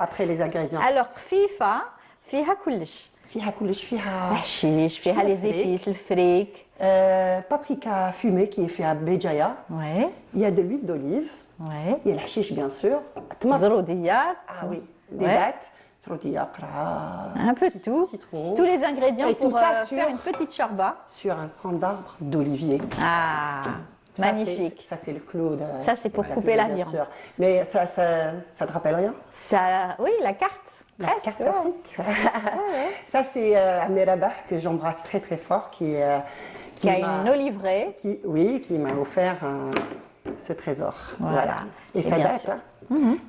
W: après les ingrédients.
A: Alors, خفيفة فيها كلش.
W: فيها كلش فيها
A: الحشيش فيها les épices, le fric.
W: Paprika fumé qui est fait à Béjaïa.
A: Ouais.
W: Il y a de l'huile d'olive.
A: Ouais.
W: Il y a le hashish bien sûr.
A: زروديات.
W: Ah oui, des dattes.
A: Un peu de tout.
W: Citron.
A: Tous les ingrédients
W: et
A: pour
W: tout ça
A: faire une petite shorba.
W: Sur un tronc d'arbre d'olivier.
A: Ah, magnifique.
W: Ça, c'est le clou.
A: Ça, c'est pour couper la viande.
W: Sûr. Mais ça te rappelle rien?
A: Oui, la carte.
W: La carte d'Afrique. Ça, c'est Amerabah, que j'embrasse très très fort, qui
A: a une oliveraie.
W: Qui m'a offert ce trésor.
A: Voilà.
W: Et ça
A: bien
W: date.
A: sûr.
W: Hein.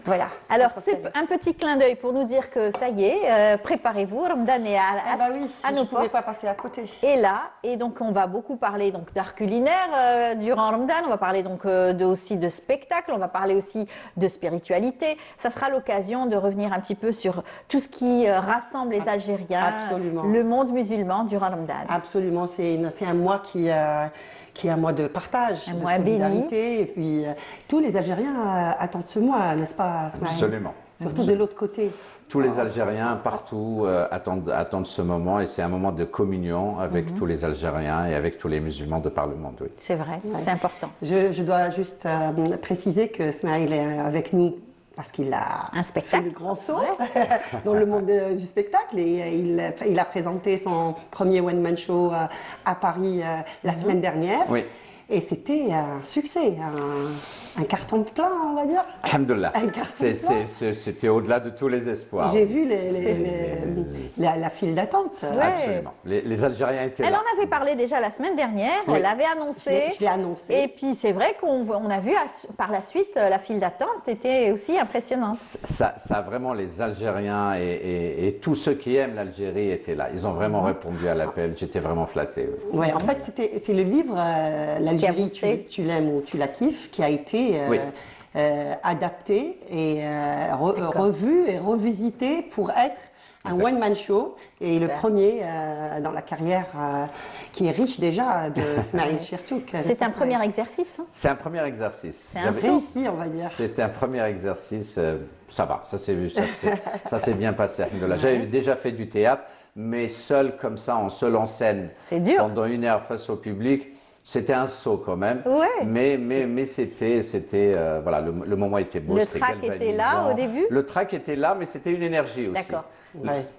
W: Voilà.
A: Alors, c'est un petit clin d'œil pour nous dire que ça y est, préparez-vous, Ramadan est à nos portes.
W: Pas passer à côté.
A: Et là, et donc on va beaucoup parler donc d'art culinaire durant Ramadan, on va parler donc aussi de spectacle, on va parler aussi de spiritualité. Ça sera l'occasion de revenir un petit peu sur tout ce qui rassemble les Algériens,
W: Absolument.
A: le monde musulman durant Ramadan.
W: Absolument, c'est un mois qui est un mois de partage,
A: Un
W: de
A: mois
W: solidarité. Et puis, tous les Algériens attendent ce mois, n'est-ce pas, Smaïl?
X: Absolument.
W: Surtout de l'autre côté.
X: Tous les Algériens partout attendent ce moment et c'est un moment de communion avec tous les Algériens et avec tous les musulmans de par le monde. Oui.
A: C'est vrai, c'est important.
W: Je dois juste préciser que Smaïl est avec nous parce qu'il a fait le grand saut dans le monde du spectacle et il a présenté son premier one-man show à Paris la semaine dernière.
X: Oui.
W: Et c'était un succès, un carton plein, on va dire.
X: Alhamdoulilah.
W: Un carton plein.
X: C'était au-delà de tous les espoirs.
W: J'ai vu la file d'attente.
A: Ouais.
X: Absolument. Les Algériens étaient
A: Elle
X: là.
A: en avait parlé déjà la semaine dernière,
X: Oui.
A: elle l'avait annoncé.
W: Je l'ai annoncé.
A: Et puis c'est vrai qu'on a vu par la suite, la file d'attente était aussi impressionnante.
X: Ça a vraiment, les Algériens et tous ceux qui aiment l'Algérie étaient là. Ils ont vraiment répondu à l'appel. J'étais vraiment flatté. Oui.
W: Ouais, en fait, c'est le livre L'Algérie, tu l'aimes ou tu la kiffes, qui a été adapté et revu et revisité pour être un one-man show et le premier dans la carrière qui est riche déjà de Smaïl Chertouk.
A: C'est un premier exercice. Hein.
X: C'est un premier exercice.
W: C'est un réussi, on va dire.
X: C'est un premier exercice. Ça va, ça s'est bien passé. Alhamdoulilah. J'avais déjà fait du théâtre, mais seul comme ça, en seul en scène, pendant 1 heure face au public. C'était un saut quand même, mais c'était voilà, le moment était beau.
A: Le trac était là au début.
X: Le trac était là, mais c'était une énergie aussi.
A: D'accord.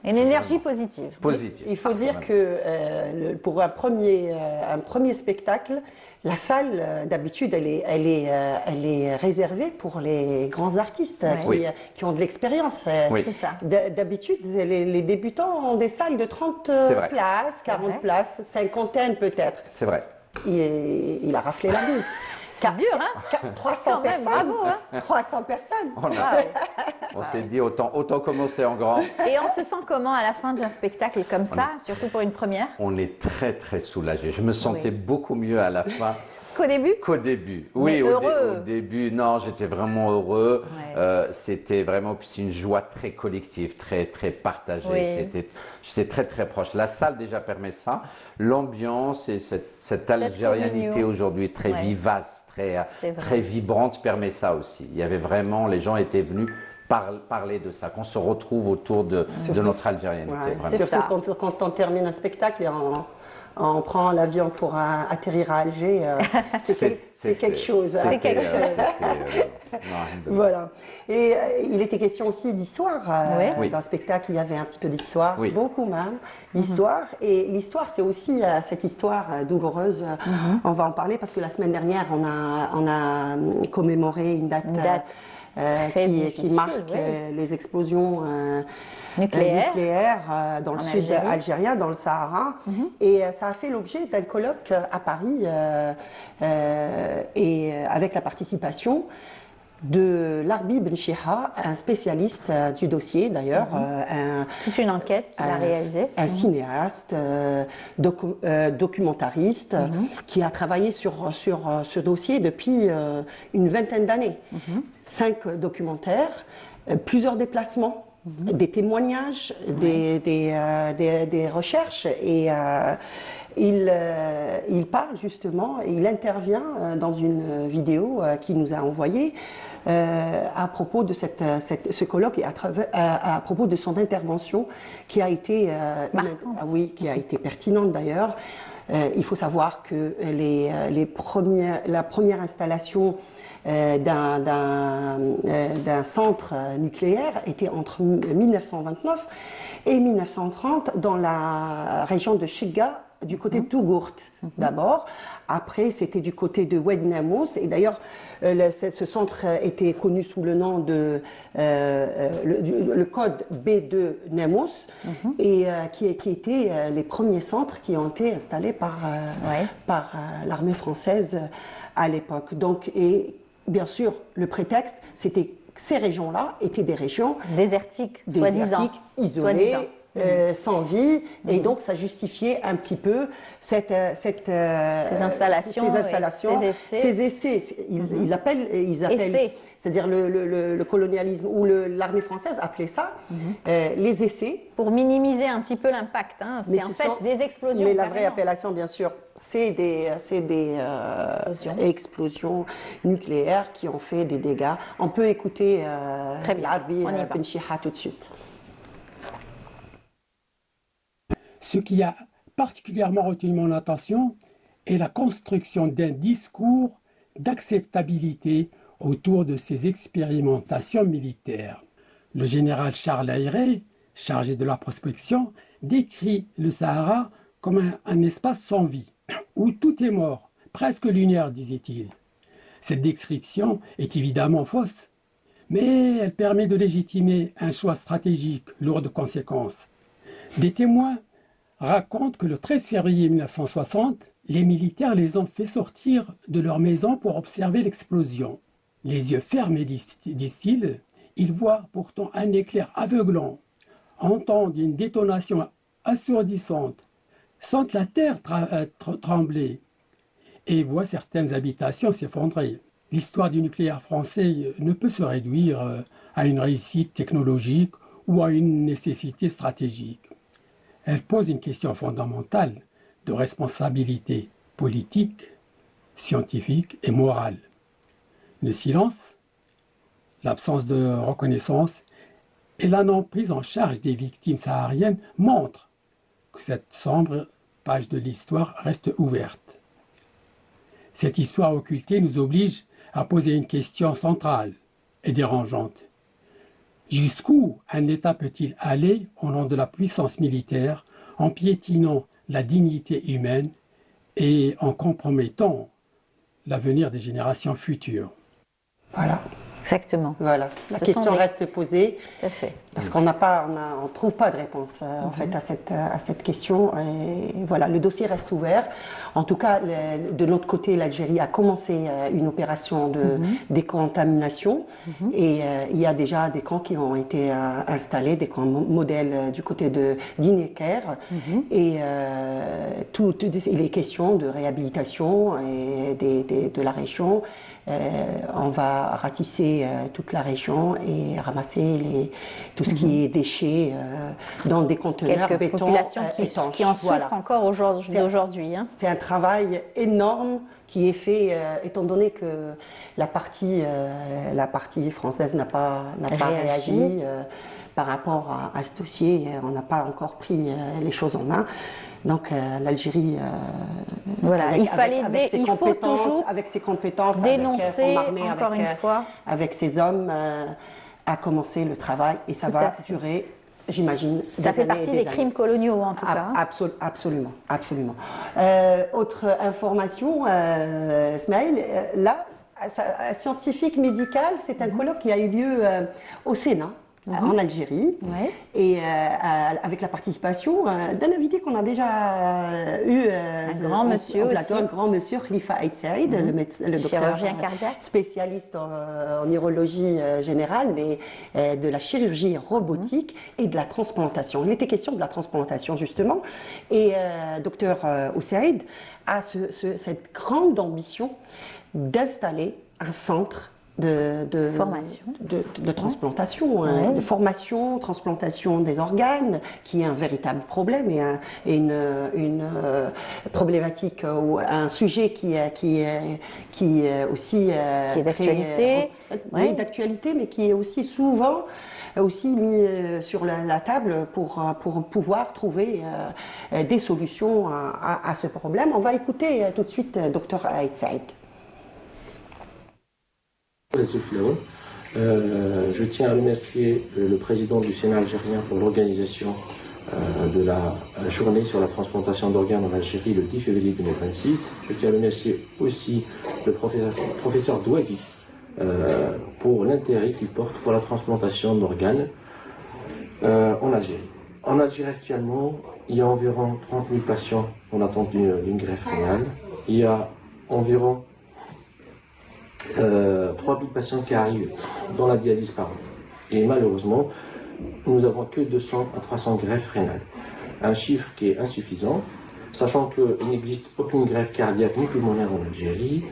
A: Une énergie positive.
X: Positive.
W: Il faut dire que pour un premier spectacle, la salle d'habitude elle est réservée pour les grands artistes qui ont de l'expérience. D'habitude, les débutants ont des salles de 30 places, 40 places, 50 peut-être.
X: C'est vrai.
W: Il a raflé la mise.
A: C'est dur, hein?
W: 300 personnes.
A: Bravo, hein?
W: 300 personnes.
X: On s'est dit autant commencer en grand.
A: Et on se sent comment à la fin d'un spectacle comme ça, surtout pour une première?
X: On est très très soulagé. Je me sentais beaucoup mieux à la fin.
A: Qu'au début?
X: Qu'au début. Oui, au début, non, j'étais vraiment heureux. C'était vraiment une joie très collective, très très partagée. J'étais très très proche. La salle déjà permet ça. L'ambiance et cette algérianité aujourd'hui très vivace, très vibrante permet ça aussi. Il y avait vraiment, les gens étaient venus parler de ça, qu'on se retrouve autour de notre algérianité.
W: Surtout quand on termine un spectacle et on prend l'avion pour atterrir à Alger, c'est quelque chose.
A: C'est quelque chose.
W: Voilà. Et il était question aussi d'histoire. Dans le spectacle, il y avait un petit peu d'histoire, beaucoup même d'histoire. Et l'histoire, c'est aussi cette histoire douloureuse. On va en parler parce que la semaine dernière, on a commémoré une date qui marque les explosions nucléaires dans le sud algérien, dans le Sahara. Et ça a fait l'objet d'un colloque à Paris et avec la participation de Larbi Ben Chiha, un spécialiste du dossier d'ailleurs,
A: toute une enquête qu'il a réalisée,
W: un cinéaste, documentariste, qui a travaillé sur ce dossier depuis une vingtaine d'années. 5 documentaires, plusieurs déplacements, des témoignages, des recherches et il parle justement, et il intervient dans une vidéo qu'il nous a envoyée à propos de ce colloque et à propos de son intervention qui a été, qui a été pertinente d'ailleurs. Il faut savoir que la première installation d'un centre nucléaire était entre 1929 et 1930 dans la région de Chega, du côté de Tougourt d'abord. Après, c'était du côté de Oued Nammous. Et d'ailleurs, ce centre était connu sous le nom de le code B2 Nammous, et qui étaient les premiers centres qui ont été installés par l'armée française à l'époque. Donc, et bien sûr, le prétexte, c'était que ces régions-là étaient des régions
A: désertiques,
W: isolées, sans vie, et donc ça justifiait un petit peu ces
A: installations,
W: ces essais. Ils appellent, c'est-à-dire le colonialisme ou l'armée française appelait ça les essais.
A: Pour minimiser un petit peu l'impact, hein. C'est en fait des explosions.
W: Mais la vraie appellation, bien sûr, c'est des explosions nucléaires qui ont fait des dégâts. On peut écouter l'Arbi Ben Chiha tout de suite.
B: Ce qui a particulièrement retenu mon attention est la construction d'un discours d'acceptabilité autour de ces expérimentations militaires. Le général Charles Ayré, chargé de la prospection, décrit le Sahara comme un espace sans vie, où tout est mort, presque lunaire, disait-il. Cette description est évidemment fausse, mais elle permet de légitimer un choix stratégique lourd de conséquences. Des témoins racontent que le 13 février 1960, les militaires les ont fait sortir de leur maison pour observer l'explosion. Les yeux fermés, disent-ils, ils voient pourtant un éclair aveuglant, entendent une détonation assourdissante, sentent la terre trembler et voient certaines habitations s'effondrer. L'histoire du nucléaire français ne peut se réduire à une réussite technologique ou à une nécessité stratégique. Elle pose une question fondamentale de responsabilité politique, scientifique et morale. Le silence, l'absence de reconnaissance et la non prise en charge des victimes sahariennes montrent que cette sombre page de l'histoire reste ouverte. Cette histoire occultée nous oblige à poser une question centrale et dérangeante. Jusqu'où un État peut-il aller au nom de la puissance militaire en piétinant la dignité humaine et en compromettant l'avenir des générations futures?
W: Voilà.
A: Exactement.
W: Voilà. La question reste posée.
A: Tout à fait.
W: Parce qu'on ne trouve pas de réponse en fait à cette question. Et voilà, le dossier reste ouvert. En tout cas, de notre côté, l'Algérie a commencé une opération de décontamination. Et il y a déjà des camps qui ont été installés, des camps modèles du côté de Dinéker. Et il est question de réhabilitation et de la région. On va ratisser toute la région et ramasser tout ce qui est déchets dans des conteneurs
A: béton populations
W: étanches.
A: Qui en souffrent encore aujourd'hui. Hein.
W: C'est un travail énorme qui est fait, étant donné que la partie française n'a pas réagi par rapport à ce dossier. On n'a pas encore pris les choses en main. Donc l'Algérie,
A: il faut toujours
W: avec ses compétences,
A: dénoncer,
W: avec son armée,
A: encore une fois,
W: avec ses hommes, a commencé le travail et ça va durer, j'imagine,
A: ça fait partie des crimes coloniaux en tout cas.
W: Absolument. Autre information, Smaïl, là, scientifique médical, c'est un colloque qui a eu lieu au Sénat. En Algérie, et avec la participation d'un invité qu'on a déjà eu,
A: un grand monsieur
W: Khalifa Aït Saïd, le docteur spécialiste en neurologie générale, mais de la chirurgie robotique et de la transplantation. Il était question de la transplantation justement, et docteur Oussaïd a cette grande ambition d'installer un centre de transplantation, de formation, transplantation des organes, qui est un véritable problème et une problématique ou un sujet qui est aussi
A: d'actualité,
W: d'actualité, mais qui est aussi souvent mis sur la table pour pouvoir trouver des solutions à ce problème. On va écouter tout de suite Dr Aït Saïd.
F: Je tiens à remercier le président du Sénat algérien pour l'organisation de la journée sur la transplantation d'organes en Algérie le 10 février 2026. Je tiens à remercier aussi le professeur Douagui pour l'intérêt qu'il porte pour la transplantation d'organes en Algérie. En Algérie actuellement, il y a environ 30 000 patients en attente d'une greffe rénale. Il y a environ 3 000 patients qui arrivent dans la dialyse par an. Et malheureusement, nous n'avons que 200 à 300 greffes rénales. Un chiffre qui est insuffisant, sachant qu'il n'existe aucune greffe cardiaque ni pulmonaire en Algérie.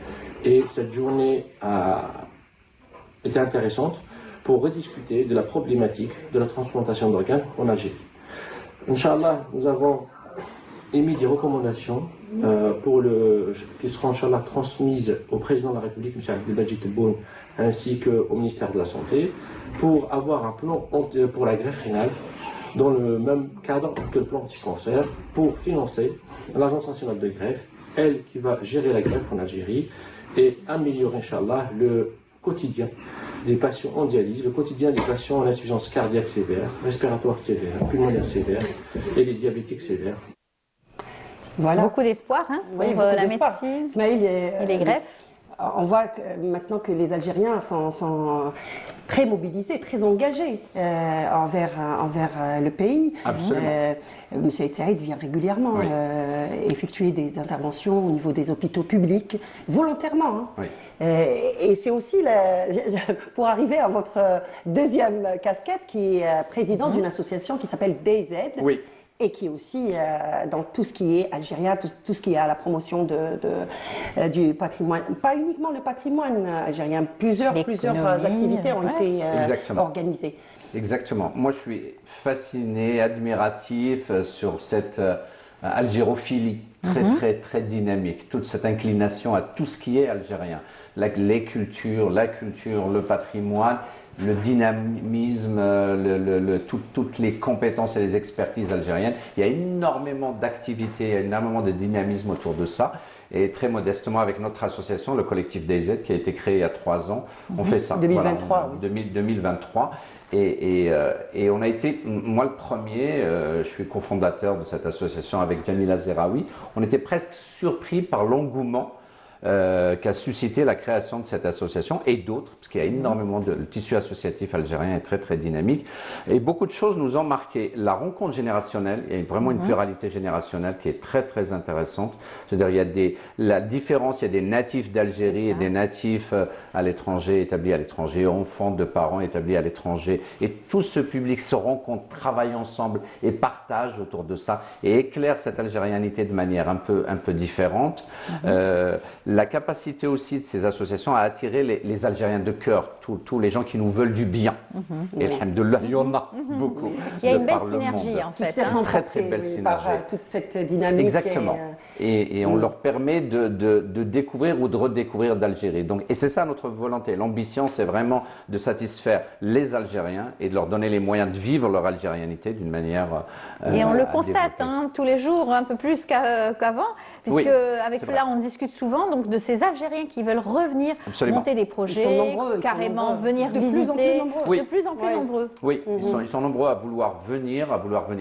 F: Et cette journée a été intéressante pour rediscuter de la problématique de la transplantation d'organes en Algérie. Inch'Allah, nous avons émis des recommandations qui seront Inch'Allah transmises au président de la République, M. Abdelmadjid Tebboune, ainsi qu'au ministère de la Santé, pour avoir un plan pour la greffe rénale dans le même cadre que le plan anti-cancer, pour financer l'Agence nationale de greffe, elle qui va gérer la greffe en Algérie et améliorer, Inch'Allah, le quotidien des patients en dialyse, le quotidien des patients en insuffisance cardiaque sévère, respiratoire sévère, pulmonaire sévère et les diabétiques sévères.
W: Voilà.
A: Beaucoup d'espoir pour la médecine et les greffes.
W: On voit maintenant que les Algériens sont très mobilisés, très engagés envers le pays.
X: Absolument.
W: M. Saïd vient régulièrement effectuer des interventions au niveau des hôpitaux publics, volontairement.
X: Oui.
W: Et c'est aussi, pour arriver à votre deuxième casquette, qui est président d'une association qui s'appelle DayZ.
X: Oui.
W: Et qui est aussi dans tout ce qui est algérien, tout ce qui est à la promotion du patrimoine. Pas uniquement le patrimoine algérien, plusieurs activités ont été organisées.
X: Exactement. Moi, je suis fasciné, admiratif sur cette algérophilie très dynamique, toute cette inclination à tout ce qui est algérien. Les cultures, la culture, le patrimoine, le dynamisme, toutes les compétences et les expertises algériennes. Il y a énormément d'activités, il y a énormément de dynamisme autour de ça. Et très modestement, avec notre association, le collectif DayZ, qui a été créé il y a 3 ans, on fait ça.
W: 2023.
X: Voilà, 2023. Et on a été, moi le premier, je suis cofondateur de cette association avec Jamila Zeraoui. On était presque surpris par l'engouement qu'a suscité la création de cette association et d'autres, parce qu'il y a énormément le tissu associatif algérien est très dynamique et beaucoup de choses nous ont marqué. La rencontre générationnelle, il y a vraiment une pluralité générationnelle qui est très intéressante. C'est-à-dire il y a la différence, il y a des natifs d'Algérie et des natifs à l'étranger, établis à l'étranger, enfants de parents établis à l'étranger, et tout ce public se rencontre, travaille ensemble et partage autour de ça et éclaire cette algérianité de manière un peu différente. La capacité aussi de ces associations à attirer les Algériens de cœur, tous les gens qui nous veulent du bien. Et alhamdoulilah, il y en a beaucoup.
A: Il y a une belle synergie en fait.
W: Très
X: belle synergie.
W: Par toute cette dynamique.
X: Exactement. Et on leur permet de découvrir ou de redécouvrir d'Algérie. Et c'est ça notre volonté. L'ambition, c'est vraiment de satisfaire les Algériens et de leur donner les moyens de vivre leur algérianité d'une manière.
A: Et on le constate tous les jours, un peu plus qu'avant, puisque avec là, on discute souvent de ces Algériens qui veulent revenir, monter des projets, carrément venir visiter, de plus en plus nombreux.
X: Oui, ils sont nombreux à vouloir venir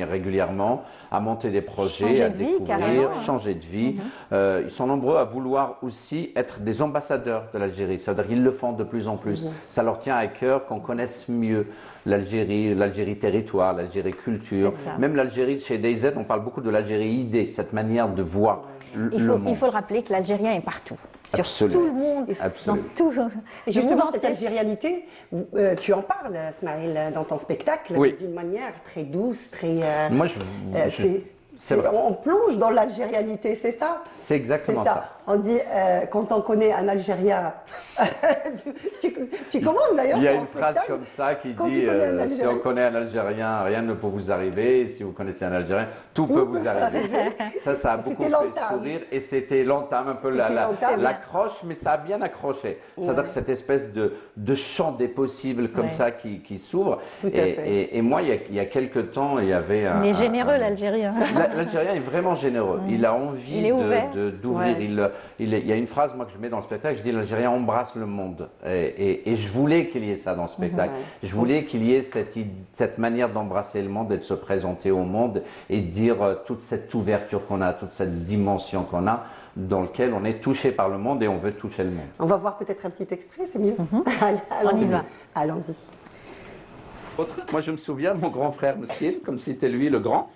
X: régulièrement, à monter des projets, à découvrir, changer de vie. Ils sont nombreux à vouloir aussi être des ambassadeurs de l'Algérie, c'est-à-dire qu'ils le font de plus en plus. Ça leur tient à cœur qu'on connaisse mieux l'Algérie territoire, l'Algérie culture, même l'Algérie chez DayZ, on parle beaucoup de l'Algérie idée, cette manière de voir le monde.
A: Il faut le rappeler que l'Algérien est partout, sur tout le monde, dans tout.
W: Et justement, cette algérianité, tu en parles, Smaïl, dans ton spectacle, d'une manière très douce, très...
X: Moi,
W: on plonge dans l'algérianité, c'est ça?
X: C'est exactement ça.
W: On dit, quand on connaît un Algérien, tu commences d'ailleurs.
X: Il y a une phrase comme ça qui dit si on connaît un Algérien, rien ne peut vous arriver. Si vous connaissez un Algérien, tout peut vous arriver. Ça a beaucoup fait sourire et c'était l'entame, un peu l'accroche, mais ça a bien accroché. C'est-à-dire cette espèce de champ des possibles comme ça qui s'ouvre. Et moi, il y a quelques temps, il y avait un.
A: Il est généreux, l'Algérien.
X: L'Algérien est vraiment généreux. Il a envie d'ouvrir. Il y a une phrase moi que je mets dans le spectacle, je dis l'Algérien embrasse le monde. Et je voulais qu'il y ait ça dans le spectacle. Je voulais qu'il y ait cette manière d'embrasser le monde et de se présenter au monde et de dire toute cette ouverture qu'on a, toute cette dimension qu'on a, dans lequel on est touché par le monde et on veut toucher le monde.
W: On va voir peut-être un petit extrait, c'est mieux.
A: On y va.
W: Allons-y.
X: Moi je me souviens de mon grand frère Meskin, comme si c'était lui le grand.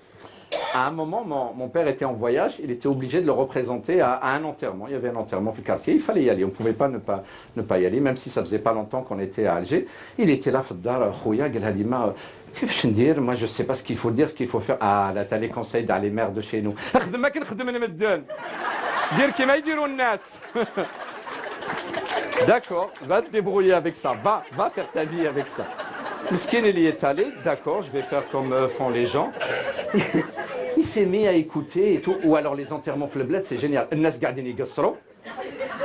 X: À un moment, mon père était en voyage, il était obligé de le représenter à un enterrement. Il y avait un enterrement dans le quartier, il fallait y aller. On ne pouvait pas ne pas y aller, même si ça faisait pas longtemps qu'on était à Alger. Il était là, Khouya, Galhalima. Moi, je ne sais pas ce qu'il faut dire, ce qu'il faut faire. Ah, là, tu as les conseils dans les mères de chez nous. D'accord, va te débrouiller avec ça. Va faire ta vie avec ça. Miskin, il y est allé. D'accord, je vais faire comme font les gens. Il s'est mis à écouter et tout. Ou alors les enterrements fleublette, c'est génial. Nas gardini gassro.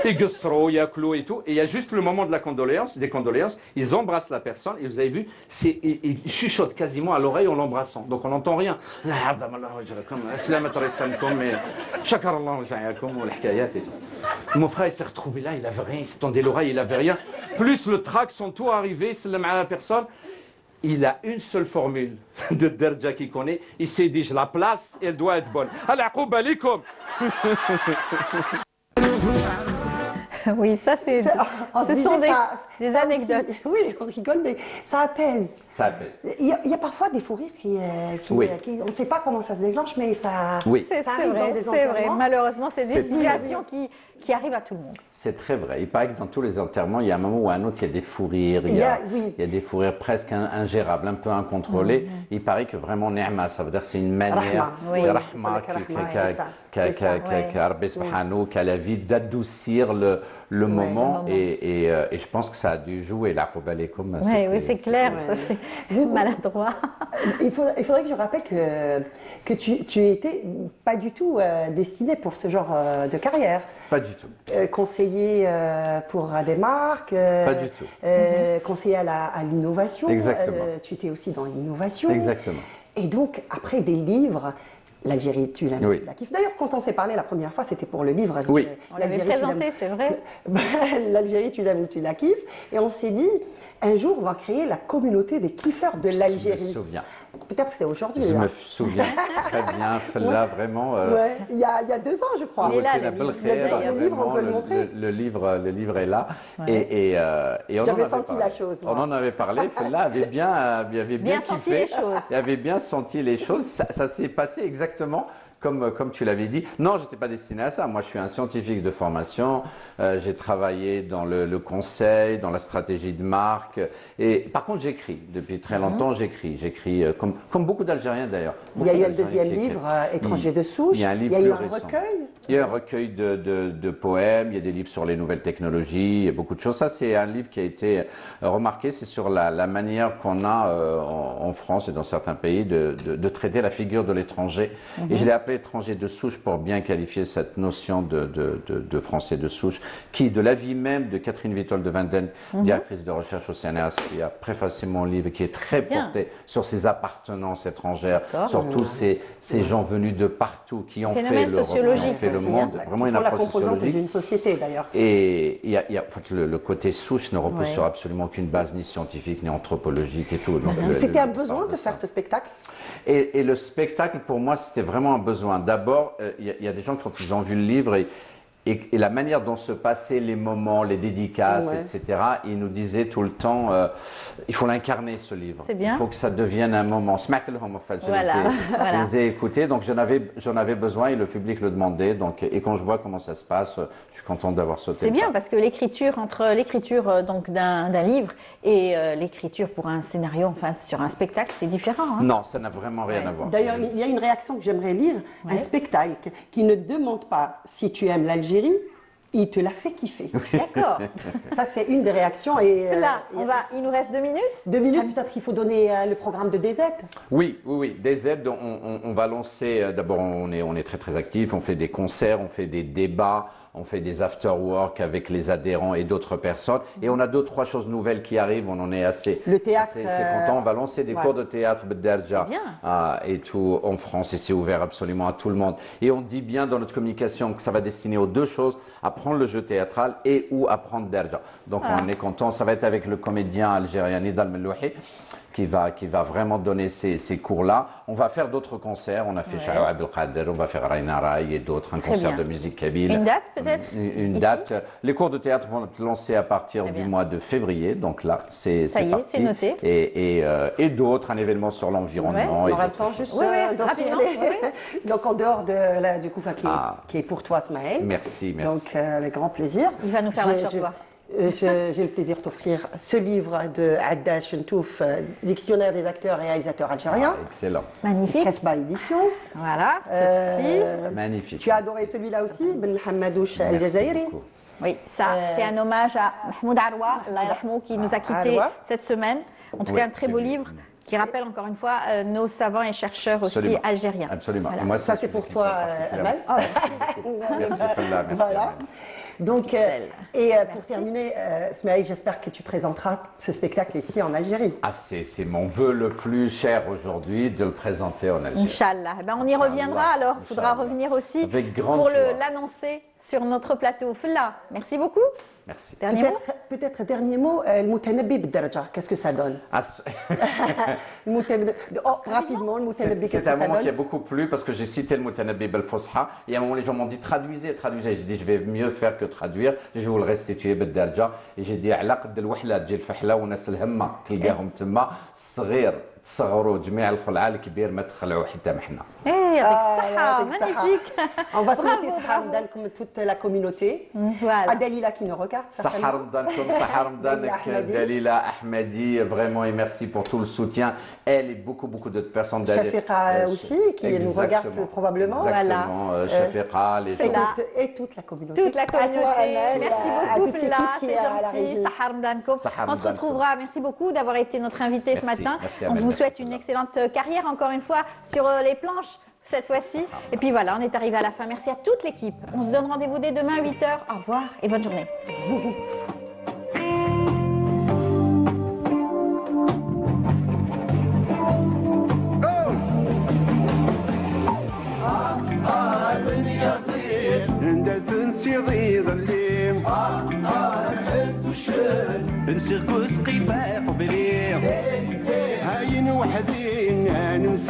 X: Ils gassro, yaklo et tout. Et il y a juste le moment de la condoléance, des condoléances. Ils embrassent la personne et vous avez vu, ils chuchotent quasiment à l'oreille en l'embrassant. Donc on n'entend rien. Mon frère il s'est retrouvé là, il avait rien, il se tendait l'oreille, il avait rien. Plus le trac sont tout arrivés, c'est la personne. Il a une seule formule de Derja qu'il connaît. Il s'est dit, je la place, elle doit être bonne. Al-aqoub alikum.
A: Oui, ça c'est. Ce sont des anecdotes.
W: Oui, on rigole, mais ça apaise.
X: Ça apaise.
W: Il y a parfois des fous rires on ne sait pas comment ça se déclenche, mais ça, ça arrive dans des enterrements.
A: C'est vrai, malheureusement, c'est des situations qui arrivent à tout le monde.
X: C'est très vrai. Il paraît que dans tous les enterrements, il y a un moment ou un autre, il y a des fous rires, il y a des fous rires presque ingérables, un peu incontrôlés. Il paraît que vraiment, ni'ma, ça veut dire que c'est une manière, rahma, qu'a la vie d'adoucir le moment. Et je pense que ça a dû jouer la comme
A: oui, c'est clair, ça c'est maladroit.
W: Il faudrait que je rappelle que tu étais pas du tout destiné pour ce genre de carrière.
X: Pas du tout.
W: Conseiller pour des marques.
X: Pas du tout.
W: Conseiller à l'innovation.
X: Exactement.
W: Tu étais aussi dans l'innovation.
X: Exactement.
W: Et donc, après des livres, l'Algérie, tu l'aimes, tu la kiffes. D'ailleurs, quand on s'est parlé la première fois, c'était pour le livre.
A: Oui. On l'avait présenté, c'est vrai.
W: L'Algérie, tu l'aimes ou tu la kiffes. Et on s'est dit, un jour, on va créer la communauté des kiffeurs de l'Algérie.
X: Je me souviens.
W: Peut-être que c'est aujourd'hui.
X: Je me souviens très bien, là vraiment.
W: Il y a 2 ans, je crois.
X: Il est là, le livre, on peut le montrer. Le livre est là. Et
W: j'avais senti la chose.
X: On en avait parlé. Là avait bien kiffé. Il avait bien senti les choses. Ça s'est passé exactement comme tu l'avais dit. Non, je n'étais pas destiné à ça. Moi, je suis un scientifique de formation. J'ai travaillé dans le conseil, dans la stratégie de marque. Et par contre, j'écris. Depuis très longtemps, j'écris. J'écris comme beaucoup d'Algériens d'ailleurs.
W: Il y a eu le deuxième livre, Étranger de souche. Il y a eu un recueil.
X: Il y a un recueil de poèmes. Il y a des livres sur les nouvelles technologies. Il y a beaucoup de choses. Ça, c'est un livre qui a été remarqué. C'est sur la manière qu'on a en France et dans certains pays de traiter la figure de l'étranger. Et je l'ai appelé étranger de souche pour bien qualifier cette notion de français de souche, qui, de l'avis même de Catherine Wittol de Vanden, directrice de recherche au CNRS, qui a préfacé mon livre, qui est très porté sur ces appartenances étrangères, sur tous ces gens venus de partout, qui ont fait le monde, vraiment une approche sociologique.
W: La composante d'une société d'ailleurs.
X: Et en fait, le côté souche ne repose sur absolument aucune base, ni scientifique, ni anthropologique et tout.
W: C'était un besoin de faire ce spectacle?
X: Et le spectacle, pour moi, c'était vraiment un besoin. D'abord, il y a des gens, quand ils ont vu le livre, et la manière dont se passaient les moments, les dédicaces, etc., ils nous disaient tout le temps, il faut l'incarner, ce livre.
A: C'est bien.
X: Il faut que ça devienne un moment. Je les ai écoutés, donc j'en avais besoin et le public le demandait. Donc, et quand je vois comment ça se passe, je suis content d'avoir sauté.
A: C'est bien parce que l'écriture, entre l'écriture donc d'un livre et l'écriture pour un scénario, enfin sur un spectacle, c'est différent.
X: Non, ça n'a vraiment rien à voir.
W: D'ailleurs, il y a une réaction que j'aimerais lire, un spectacle qui ne demande pas si tu aimes l'Algérie, il te l'a fait kiffer.
A: D'accord.
W: Ça, c'est une des réactions. Et,
A: là, il nous reste 2 minutes.
W: 2 minutes, peut-être qu'il faut donner le programme de DZ.
X: Oui. DZ, on va lancer, d'abord, on est très très actifs, on fait des concerts, on fait des débats, on fait des after-work avec les adhérents et d'autres personnes. Et on a 2-3 choses nouvelles qui arrivent, on en est assez
W: content.
X: On va lancer des cours de théâtre B'Derja et tout en France, et c'est ouvert absolument à tout le monde. Et on dit bien dans notre communication que ça va destiner aux 2 choses, apprendre le jeu théâtral et ou apprendre Derja. Donc on est content, ça va être avec le comédien algérien Nidal Mellouhi, qui va vraiment donner ces cours-là. On va faire d'autres concerts. On a fait Shaou Abdelkader, on va faire Raina Rai et d'autres, un concert de musique kabyle.
A: Une date peut-être?
X: Une date. Les cours de théâtre vont être lancés à partir du mois de février. Donc là, c'est parti.
A: C'est noté.
X: Et d'autres, un événement sur l'environnement.
W: On aura le temps juste d'offrir Donc en dehors du coup qui est pour toi, Smaël.
X: Merci.
W: Donc avec grand plaisir.
A: Il va nous faire un choix.
W: J'ai le plaisir de t'offrir ce livre de Adda Chentouf, Dictionnaire des acteurs et réalisateurs algériens.
X: Excellent.
A: Magnifique.
W: Presba édition.
A: Voilà, ceci.
X: Magnifique.
W: Tu as adoré celui-là aussi, Ben Hamadouche El Jazairi.
A: Oui, ça, c'est un hommage à Mahmoud Arwa, qui nous a quittés cette semaine. En tout cas, un très beau livre qui rappelle encore une fois nos savants et chercheurs aussi algériens.
X: Absolument.
W: Voilà.
X: Et moi,
W: ça, c'est pour toi, Amal.
A: Oh, merci.
X: Merci, Falla. Merci.
W: Voilà. Donc, pour terminer, Smaïl, j'espère que tu présenteras ce spectacle ici en Algérie.
X: Ah, c'est mon vœu le plus cher aujourd'hui de le présenter en Algérie.
A: Inch'Allah. On y reviendra alors. Il faudra revenir aussi pour l'annoncer sur notre plateau. Falla, merci beaucoup.
X: Merci.
W: Peut-être dernier mot, le Moutanabbi B'Darja, qu'est-ce que ça donne? Rapidement, le Moutanabbi, qu'est-ce que ça donne?
X: C'est un moment qui a beaucoup plu parce que j'ai cité le Moutanabbi B'Fosha et à un moment les gens m'ont dit traduisez. J'ai dit je vais mieux faire que traduire, je vais vous le restituer B'Darja et j'ai dit على قد الوحلة تجي الفحلة وناس الهمة تلقاهم تما صغير تصغروا جميع الخلعة الكبير ما تخلعوا حتى محنا.
A: Magnifique.
W: On va souhaiter Sahar Ramadan comme toute la communauté.
A: Voilà.
W: À Dalila qui nous regarde.
X: Sahar Ramadan, Dalila Ahmadi, vraiment et merci pour tout le soutien. Elle et beaucoup d'autres personnes.
W: Shafiqa aussi qui nous regarde probablement.
X: Exactement. Shafiqa, les gens.
W: Et toute la communauté.
A: Toute la communauté. Merci beaucoup, Falla. C'est gentil. Sahar Ramadan. On se retrouvera. Merci beaucoup d'avoir été notre invité ce matin. On vous souhaite une excellente carrière encore une fois sur les planches cette fois-ci. Et puis voilà, on est arrivé à la fin. Merci à toute l'équipe. On se donne rendez-vous dès demain à 8h. Au revoir et bonne journée.
C: نسير قوس قفا